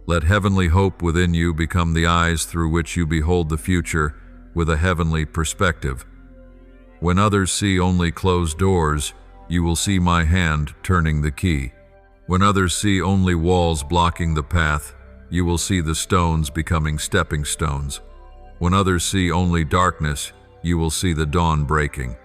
Let heavenly hope within you become the eyes through which you behold the future with a heavenly perspective. When others see only closed doors, you will see my hand turning the key. When others see only walls blocking the path, you will see the stones becoming stepping stones. When others see only darkness, you will see the dawn breaking.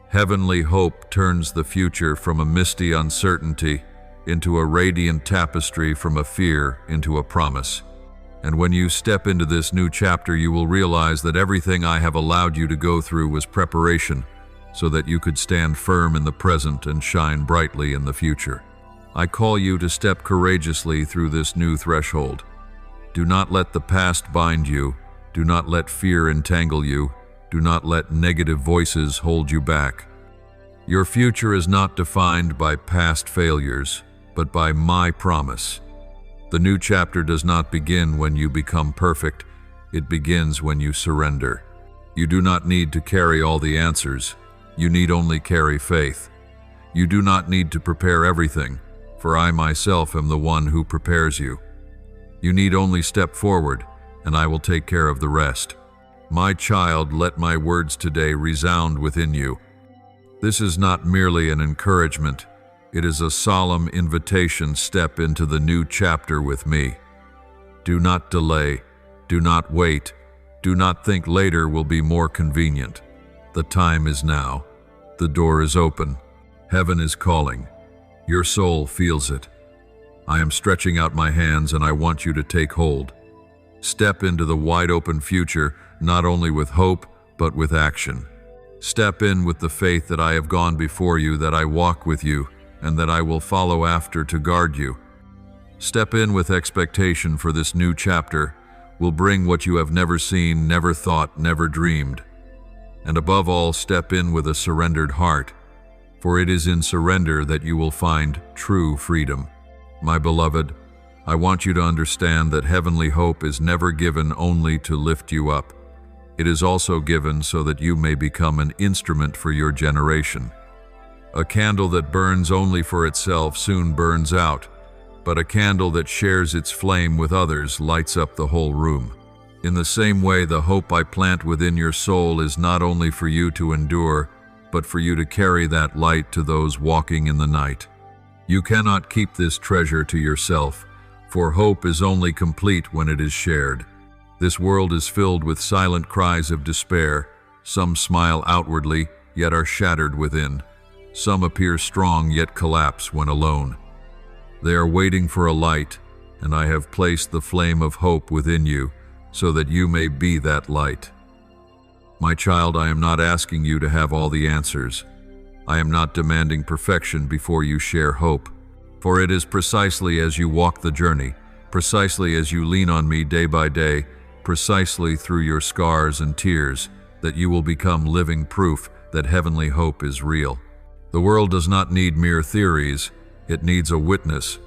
Heavenly hope turns the future from a misty uncertainty into a radiant tapestry, from a fear into a promise. And when you step into this new chapter, you will realize that everything I have allowed you to go through was preparation, so that you could stand firm in the present and shine brightly in the future. I call you to step courageously through this new threshold. Do not let the past bind you. Do not let fear entangle you. Do not let negative voices hold you back. Your future is not defined by past failures, but by my promise. The new chapter does not begin when you become perfect. It begins when you surrender. You do not need to carry all the answers. You need only carry faith. You do not need to prepare everything, for I myself am the one who prepares you. You need only step forward, and I will take care of the rest. My child, let my words today resound within you. This is not merely an encouragement. It is a solemn invitation. Step into the new chapter with me. Do not delay. Do not wait. Do not think later will be more convenient. The time is now. The door is open. Heaven is calling. Your soul feels it. I am stretching out my hands, and I want you to take hold. Step into the wide-open future, not only with hope, but with action. Step in with the faith that I have gone before you, that I walk with you, and that I will follow after to guard you. Step in with expectation, for this new chapter will bring what you have never seen, never thought, never dreamed. And above all, step in with a surrendered heart, for it is in surrender that you will find true freedom. My beloved, I want you to understand that heavenly hope is never given only to lift you up. It is also given so that you may become an instrument for your generation. A candle that burns only for itself soon burns out, but a candle that shares its flame with others lights up the whole room. In the same way, the hope I plant within your soul is not only for you to endure, but for you to carry that light to those walking in the night. You cannot keep this treasure to yourself, for hope is only complete when it is shared. This world is filled with silent cries of despair. Some smile outwardly, yet are shattered within. Some appear strong, yet collapse when alone. They are waiting for a light, and I have placed the flame of hope within you, so that you may be that light. My child, I am not asking you to have all the answers. I am not demanding perfection before you share hope. For it is precisely as you walk the journey, precisely as you lean on me day by day, precisely through your scars and tears, that you will become living proof that heavenly hope is real. The world does not need mere theories, it needs a witness,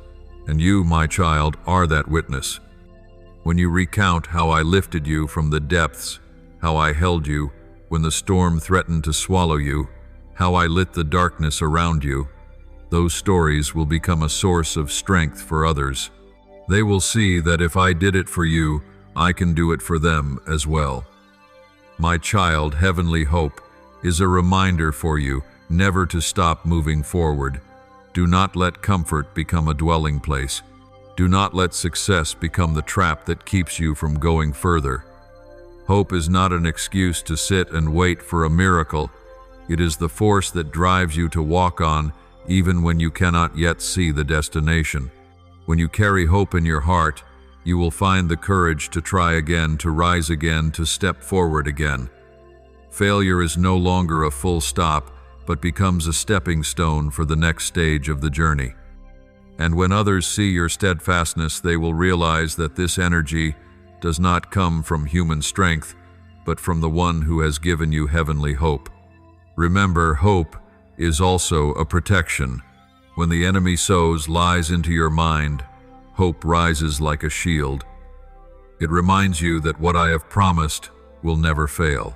and you, my child, are that witness. When you recount how I lifted you from the depths, how I held you when the storm threatened to swallow you, how I lit the darkness around you, those stories will become a source of strength for others. They will see that if I did it for you, I can do it for them as well. My child, heavenly hope is a reminder for you never to stop moving forward. Do not let comfort become a dwelling place. Do not let success become the trap that keeps you from going further. Hope is not an excuse to sit and wait for a miracle. It is the force that drives you to walk on, even when you cannot yet see the destination. When you carry hope in your heart, you will find the courage to try again, to rise again, to step forward again. Failure is no longer a full stop, but becomes a stepping stone for the next stage of the journey. And when others see your steadfastness, they will realize that this energy does not come from human strength, but from the one who has given you heavenly hope. Remember, hope is also a protection. When the enemy sows lies into your mind, hope rises like a shield. It reminds you that what I have promised will never fail.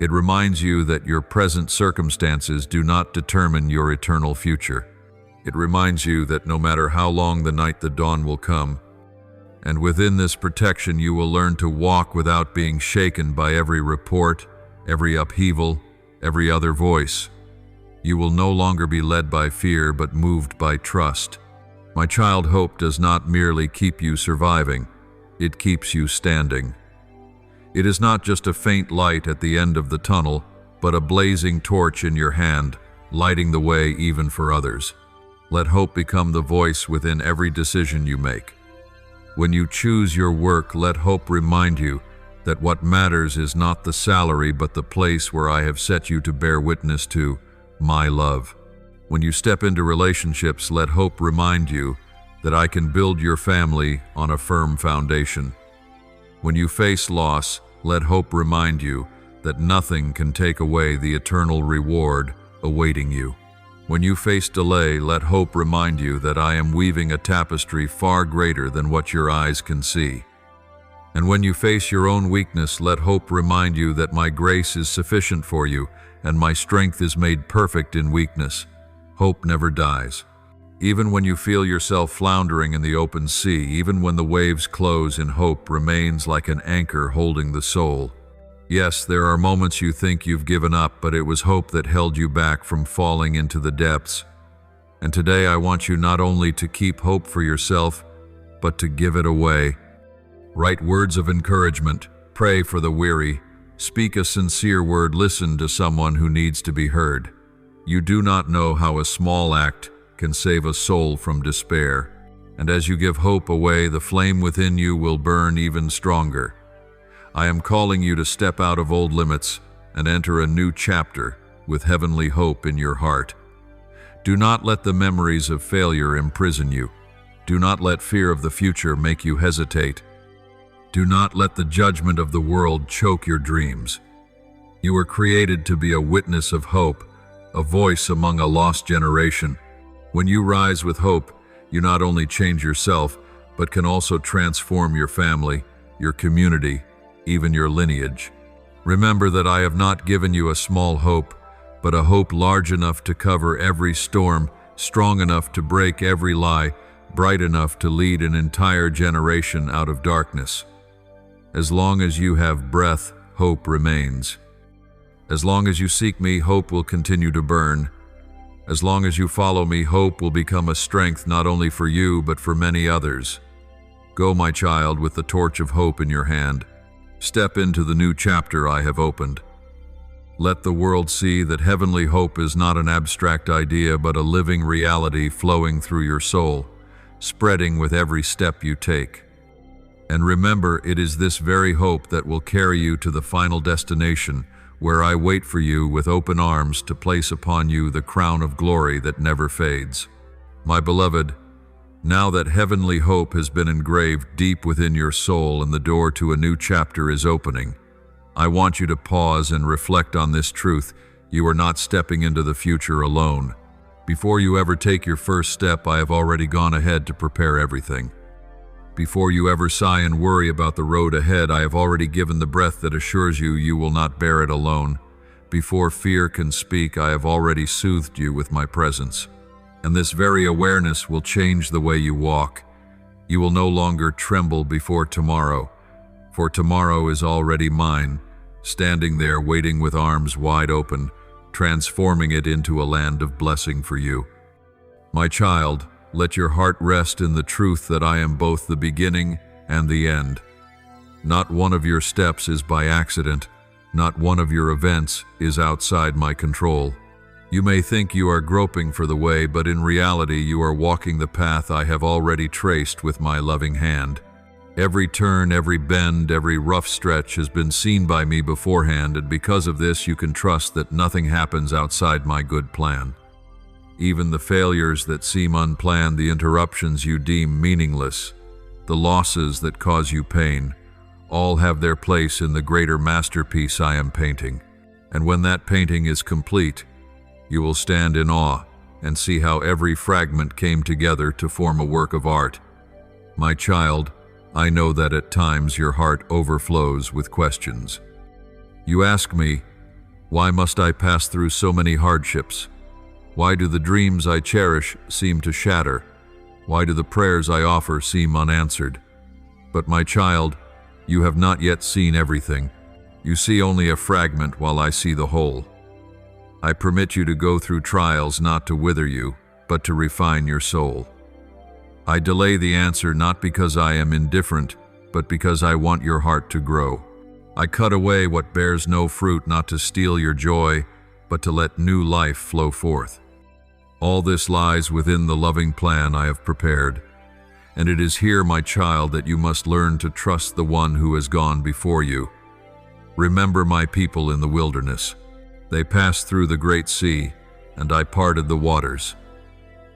It reminds you that your present circumstances do not determine your eternal future. It reminds you that no matter how long the night, the dawn will come. And within this protection, you will learn to walk without being shaken by every report, every upheaval, every other voice. You will no longer be led by fear, but moved by trust. My child, hope does not merely keep you surviving, it keeps you standing. It is not just a faint light at the end of the tunnel, but a blazing torch in your hand, lighting the way even for others. Let hope become the voice within every decision you make. When you choose your work, let hope remind you that what matters is not the salary, but the place where I have set you to bear witness to my love. When you step into relationships, let hope remind you that I can build your family on a firm foundation. When you face loss, let hope remind you that nothing can take away the eternal reward awaiting you. When you face delay, let hope remind you that I am weaving a tapestry far greater than what your eyes can see. And when you face your own weakness, let hope remind you that my grace is sufficient for you, and my strength is made perfect in weakness. Hope never dies. Even when you feel yourself floundering in the open sea, even when the waves close in, hope remains like an anchor holding the soul. Yes, there are moments you think you've given up, but it was hope that held you back from falling into the depths. And today I want you not only to keep hope for yourself, but to give it away. Write words of encouragement, pray for the weary, speak a sincere word, listen to someone who needs to be heard. You do not know how a small act can save a soul from despair. And as you give hope away, the flame within you will burn even stronger. I am calling you to step out of old limits and enter a new chapter with heavenly hope in your heart. Do not let the memories of failure imprison you. Do not let fear of the future make you hesitate. Do not let the judgment of the world choke your dreams. You were created to be a witness of hope, a voice among a lost generation. When you rise with hope, you not only change yourself, but can also transform your family, your community, even your lineage. Remember that I have not given you a small hope, but a hope large enough to cover every storm, strong enough to break every lie, bright enough to lead an entire generation out of darkness. As long as you have breath, hope remains. As long as you seek me, hope will continue to burn. As long as you follow me, hope will become a strength not only for you, but for many others. Go, my child, with the torch of hope in your hand. Step into the new chapter I have opened. Let the world see that heavenly hope is not an abstract idea, but a living reality flowing through your soul, spreading with every step you take. And remember, it is this very hope that will carry you to the final destination, where I wait for you with open arms to place upon you the crown of glory that never fades. My beloved, now that heavenly hope has been engraved deep within your soul and the door to a new chapter is opening, I want you to pause and reflect on this truth. You are not stepping into the future alone. Before you ever take your first step, I have already gone ahead to prepare everything. Before you ever sigh and worry about the road ahead, I have already given the breath that assures you you will not bear it alone. Before fear can speak, I have already soothed you with my presence. And this very awareness will change the way you walk. You will no longer tremble before tomorrow, for tomorrow is already mine, standing there waiting with arms wide open, transforming it into a land of blessing for you. My child, let your heart rest in the truth that I am both the beginning and the end. Not one of your steps is by accident. Not one of your events is outside my control. You may think you are groping for the way, but in reality you are walking the path I have already traced with my loving hand. Every turn, every bend, every rough stretch has been seen by me beforehand, and because of this you can trust that nothing happens outside my good plan. Even the failures that seem unplanned, the interruptions you deem meaningless, the losses that cause you pain, all have their place in the greater masterpiece I am painting. And when that painting is complete, You will stand in awe and see how every fragment came together to form a work of art. My child, I know that at times your heart overflows with questions. You ask me, why must I pass through so many hardships? Why do the dreams I cherish seem to shatter? Why do the prayers I offer seem unanswered? But my child, you have not yet seen everything. You see only a fragment while I see the whole. I permit you to go through trials not to wither you, but to refine your soul. I delay the answer not because I am indifferent, but because I want your heart to grow. I cut away what bears no fruit not to steal your joy, but to let new life flow forth. All this lies within the loving plan I have prepared, and it is here, my child, that you must learn to trust the one who has gone before you. Remember my people in the wilderness. They passed through the great sea, and I parted the waters.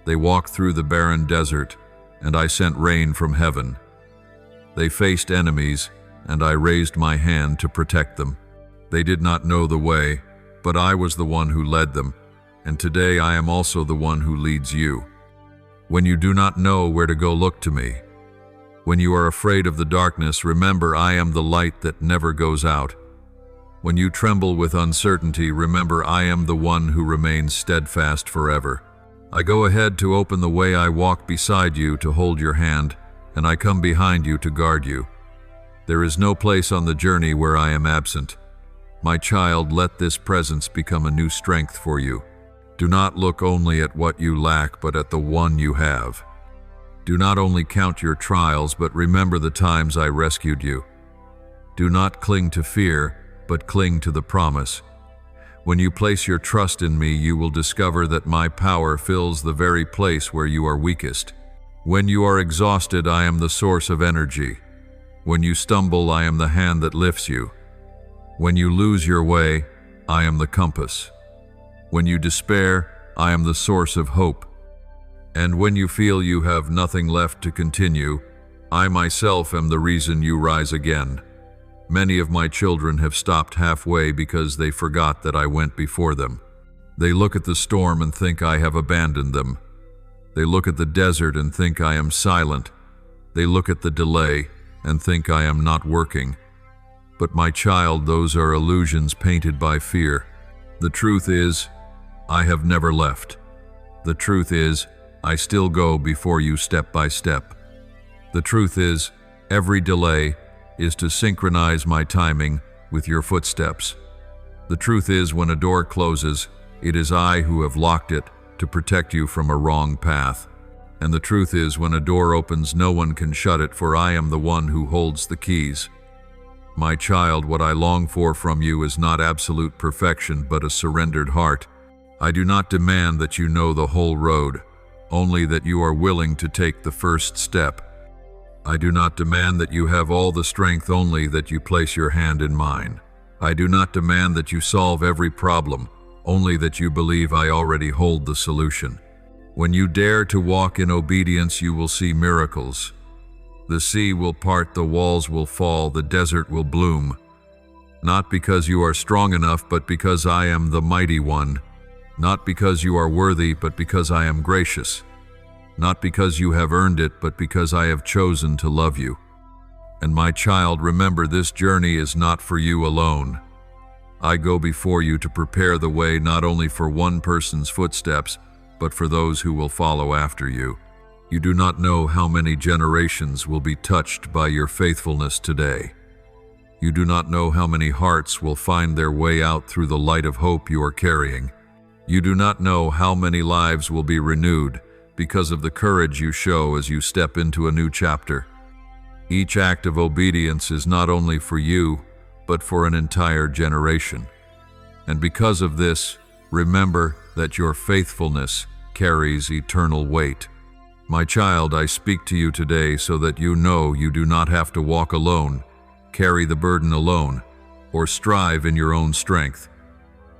They walked through the barren desert, and I sent rain from heaven. They faced enemies, and I raised my hand to protect them. They did not know the way, but I was the one who led them, and today I am also the one who leads you. When you do not know where to go, look to me. When you are afraid of the darkness, remember I am the light that never goes out. When you tremble with uncertainty, remember I am the one who remains steadfast forever. I go ahead to open the way, I walk beside you to hold your hand, and I come behind you to guard you. There is no place on the journey where I am absent. My child, let this presence become a new strength for you. Do not look only at what you lack, but at the one you have. Do not only count your trials, but remember the times I rescued you. Do not cling to fear, but cling to the promise. When you place your trust in me, you will discover that my power fills the very place where you are weakest. When you are exhausted, I am the source of energy. When you stumble, I am the hand that lifts you. When you lose your way, I am the compass. When you despair, I am the source of hope. And when you feel you have nothing left to continue, I myself am the reason you rise again. Many of my children have stopped halfway because they forgot that I went before them. They look at the storm and think I have abandoned them. They look at the desert and think I am silent. They look at the delay and think I am not working. But my child, those are illusions painted by fear. The truth is, I have never left. The truth is, I still go before you step by step. The truth is, every delay is to synchronize my timing with your footsteps. The truth is, when a door closes, it is I who have locked it to protect you from a wrong path. And the truth is, when a door opens, no one can shut it, for I am the one who holds the keys. My child, what I long for from you is not absolute perfection, but a surrendered heart. I do not demand that you know the whole road, only that you are willing to take the first step. I do not demand that you have all the strength, only that you place your hand in mine. I do not demand that you solve every problem, only that you believe I already hold the solution. When you dare to walk in obedience, you will see miracles. The sea will part, the walls will fall, the desert will bloom. Not because you are strong enough, but because I am the mighty one. Not because you are worthy, but because I am gracious. Not because you have earned it, but because I have chosen to love you. And my child, remember, this journey is not for you alone. I go before you to prepare the way not only for one person's footsteps, but for those who will follow after you. You do not know how many generations will be touched by your faithfulness today. You do not know how many hearts will find their way out through the light of hope you are carrying. You do not know how many lives will be renewed because of the courage you show as you step into a new chapter. Each act of obedience is not only for you, but for an entire generation. And because of this, remember that your faithfulness carries eternal weight. My child, I speak to you today so that you know you do not have to walk alone, carry the burden alone, or strive in your own strength.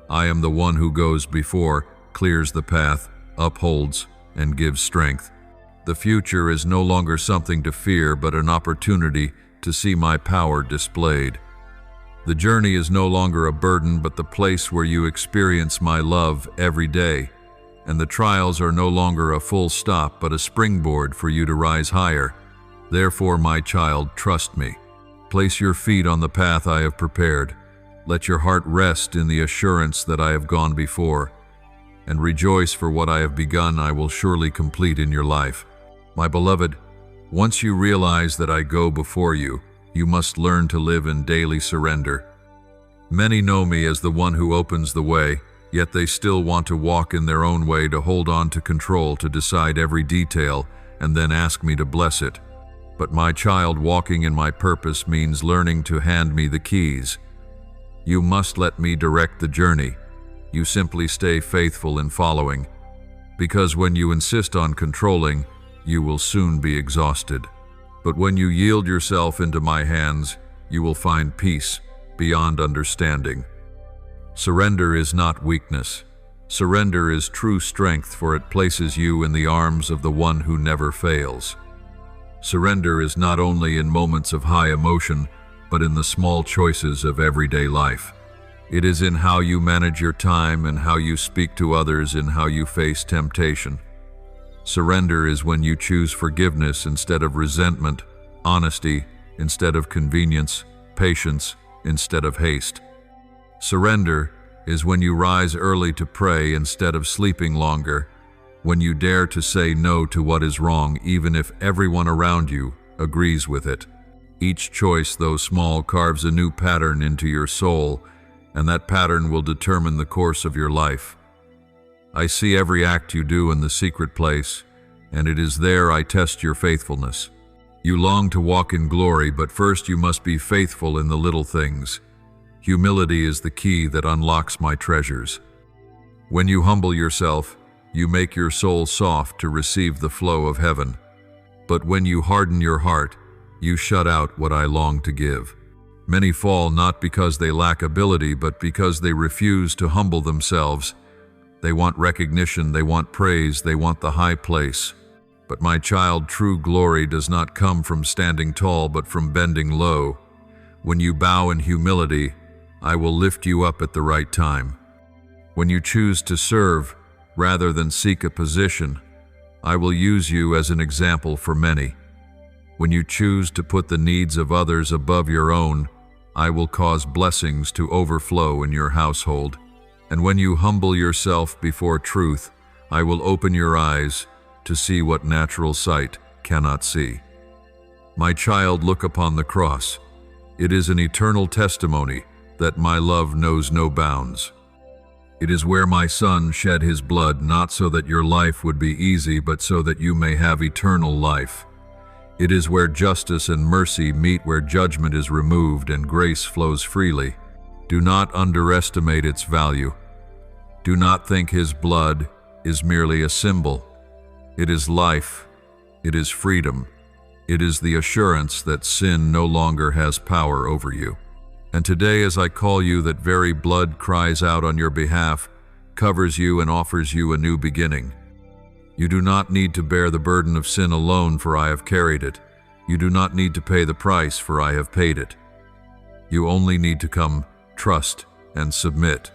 I am the one who goes before, clears the path, upholds, and gives strength. The future is no longer something to fear, but an opportunity to see my power displayed. The journey is no longer a burden, but the place where you experience my love every day. And the trials are no longer a full stop, but a springboard for you to rise higher. Therefore, my child, trust me. Place your feet on the path I have prepared. Let your heart rest in the assurance that I have gone before. And rejoice, for what I have begun I will surely complete in your life. My beloved, once you realize that I go before you, you must learn to live in daily surrender. Many know me as the one who opens the way, yet they still want to walk in their own way, to hold on to control, to decide every detail, and then ask me to bless it. But my child, walking in my purpose means learning to hand me the keys. You must let me direct the journey. You simply stay faithful in following, because when you insist on controlling, you will soon be exhausted. But when you yield yourself into my hands, you will find peace beyond understanding. Surrender is not weakness. Surrender is true strength, for it places you in the arms of the one who never fails. Surrender is not only in moments of high emotion, but in the small choices of everyday life. It is in how you manage your time, and how you speak to others, and how you face temptation. Surrender is when you choose forgiveness instead of resentment, honesty instead of convenience, patience instead of haste. Surrender is when you rise early to pray instead of sleeping longer, when you dare to say no to what is wrong, even if everyone around you agrees with it. Each choice, though small, carves a new pattern into your soul, and that pattern will determine the course of your life. I see every act you do in the secret place, and it is there I test your faithfulness. You long to walk in glory, but first you must be faithful in the little things. Humility is the key that unlocks my treasures. When you humble yourself, you make your soul soft to receive the flow of heaven. But when you harden your heart, you shut out what I long to give. Many fall not because they lack ability, but because they refuse to humble themselves. They want recognition, they want praise, they want the high place. But my child, true glory does not come from standing tall, but from bending low. When you bow in humility, I will lift you up at the right time. When you choose to serve rather than seek a position, I will use you as an example for many. When you choose to put the needs of others above your own, I will cause blessings to overflow in your household. And when you humble yourself before truth, I will open your eyes to see what natural sight cannot see. My child, look upon the cross. It is an eternal testimony that my love knows no bounds. It is where my Son shed his blood, not so that your life would be easy, but so that you may have eternal life. It is where justice and mercy meet, where judgment is removed and grace flows freely. Do not underestimate its value. Do not think his blood is merely a symbol. It is life. It is freedom. It is the assurance that sin no longer has power over you. And today, as I call you, that very blood cries out on your behalf, covers you and offers you a new beginning. You do not need to bear the burden of sin alone, for I have carried it. You do not need to pay the price, for I have paid it. You only need to come, trust, and submit.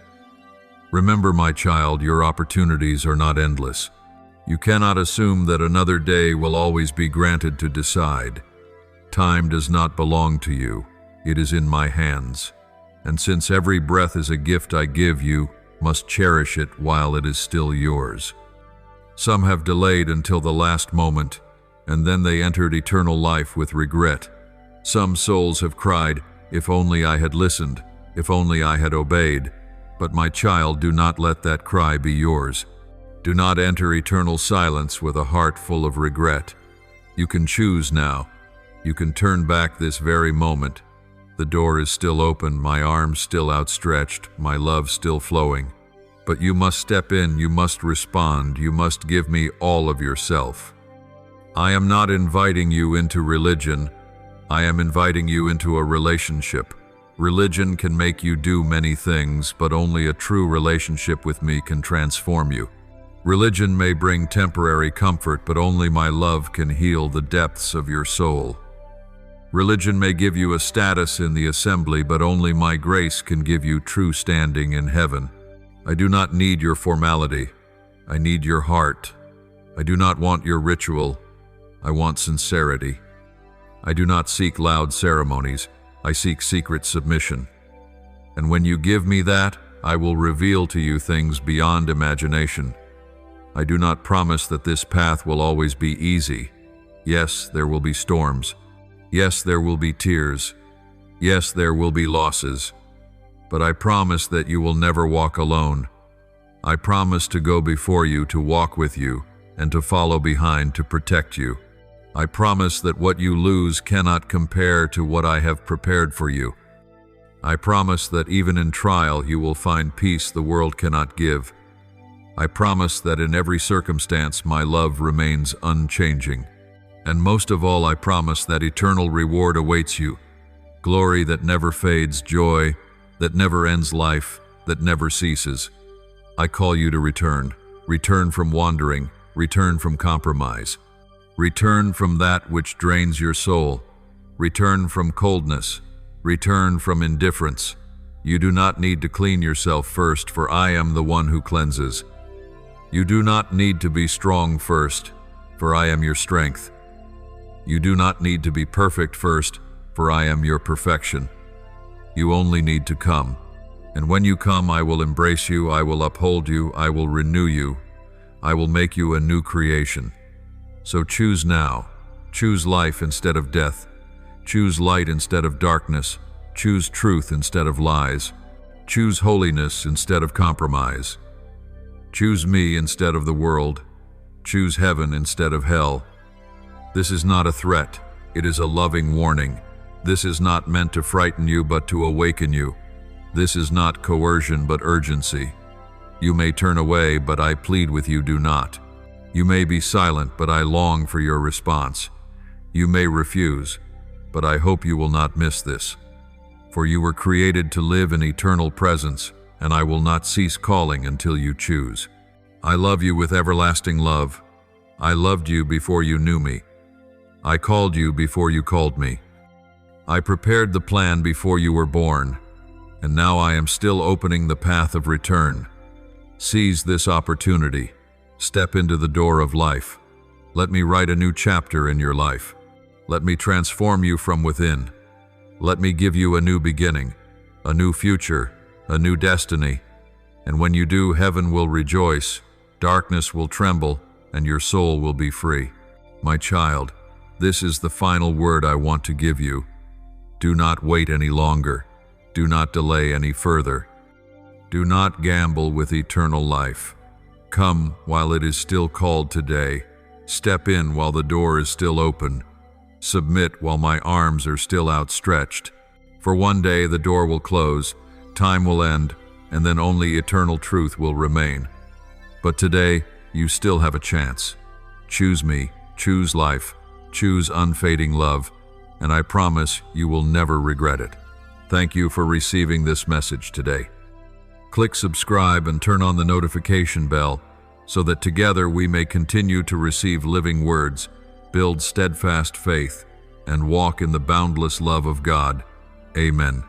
Remember, my child, your opportunities are not endless. You cannot assume that another day will always be granted to decide. Time does not belong to you. It is in my hands. And since every breath is a gift I give, you must cherish it while it is still yours. Some have delayed until the last moment, and then they entered eternal life with regret. Some souls have cried, "If only I had listened, if only I had obeyed." But my child, do not let that cry be yours. Do not enter eternal silence with a heart full of regret. You can choose now. You can turn back this very moment. The door is still open, my arms still outstretched, my love still flowing. But you must step in, you must respond, you must give me all of yourself. I am not inviting you into religion. I am inviting you into a relationship. Religion can make you do many things, but only a true relationship with me can transform you. Religion may bring temporary comfort, but only my love can heal the depths of your soul. Religion may give you a status in the assembly, but only my grace can give you true standing in heaven. I do not need your formality. I need your heart. I do not want your ritual. I want sincerity. I do not seek loud ceremonies. I seek secret submission. And when you give me that, I will reveal to you things beyond imagination. I do not promise that this path will always be easy. Yes, there will be storms. Yes, there will be tears. Yes, there will be losses. But I promise that you will never walk alone. I promise to go before you, to walk with you, and to follow behind to protect you. I promise that what you lose cannot compare to what I have prepared for you. I promise that even in trial you will find peace the world cannot give. I promise that in every circumstance my love remains unchanging. And most of all, I promise that eternal reward awaits you. Glory that never fades, joy that never ends, life that never ceases. I call you to return. Return from wandering. Return from compromise. Return from that which drains your soul. Return from coldness. Return from indifference. You do not need to clean yourself first, for I am the one who cleanses. You do not need to be strong first, for I am your strength. You do not need to be perfect first, for I am your perfection. You only need to come. And when you come, I will embrace you, I will uphold you, I will renew you, I will make you a new creation. So choose now. Choose life instead of death. Choose light instead of darkness. Choose truth instead of lies. Choose holiness instead of compromise. Choose me instead of the world. Choose heaven instead of hell. This is not a threat. It is a loving warning. This is not meant to frighten you, but to awaken you. This is not coercion, but urgency. You may turn away, but I plead with you, do not. You may be silent, but I long for your response. You may refuse, but I hope you will not miss this. For you were created to live in eternal presence, and I will not cease calling until you choose. I love you with everlasting love. I loved you before you knew me. I called you before you called me. I prepared the plan before you were born, and now I am still opening the path of return. Seize this opportunity. Step into the door of life. Let me write a new chapter in your life. Let me transform you from within. Let me give you a new beginning, a new future, a new destiny. And when you do, heaven will rejoice, darkness will tremble, and your soul will be free. My child, this is the final word I want to give you. Do not wait any longer. Do not delay any further. Do not gamble with eternal life. Come while it is still called today. Step in while the door is still open. Submit while my arms are still outstretched. For one day the door will close, time will end, and then only eternal truth will remain. But today, you still have a chance. Choose me, choose life, choose unfading love, and I promise you will never regret it. Thank you for receiving this message today. Click subscribe and turn on the notification bell so that together we may continue to receive living words, build steadfast faith, and walk in the boundless love of God. Amen.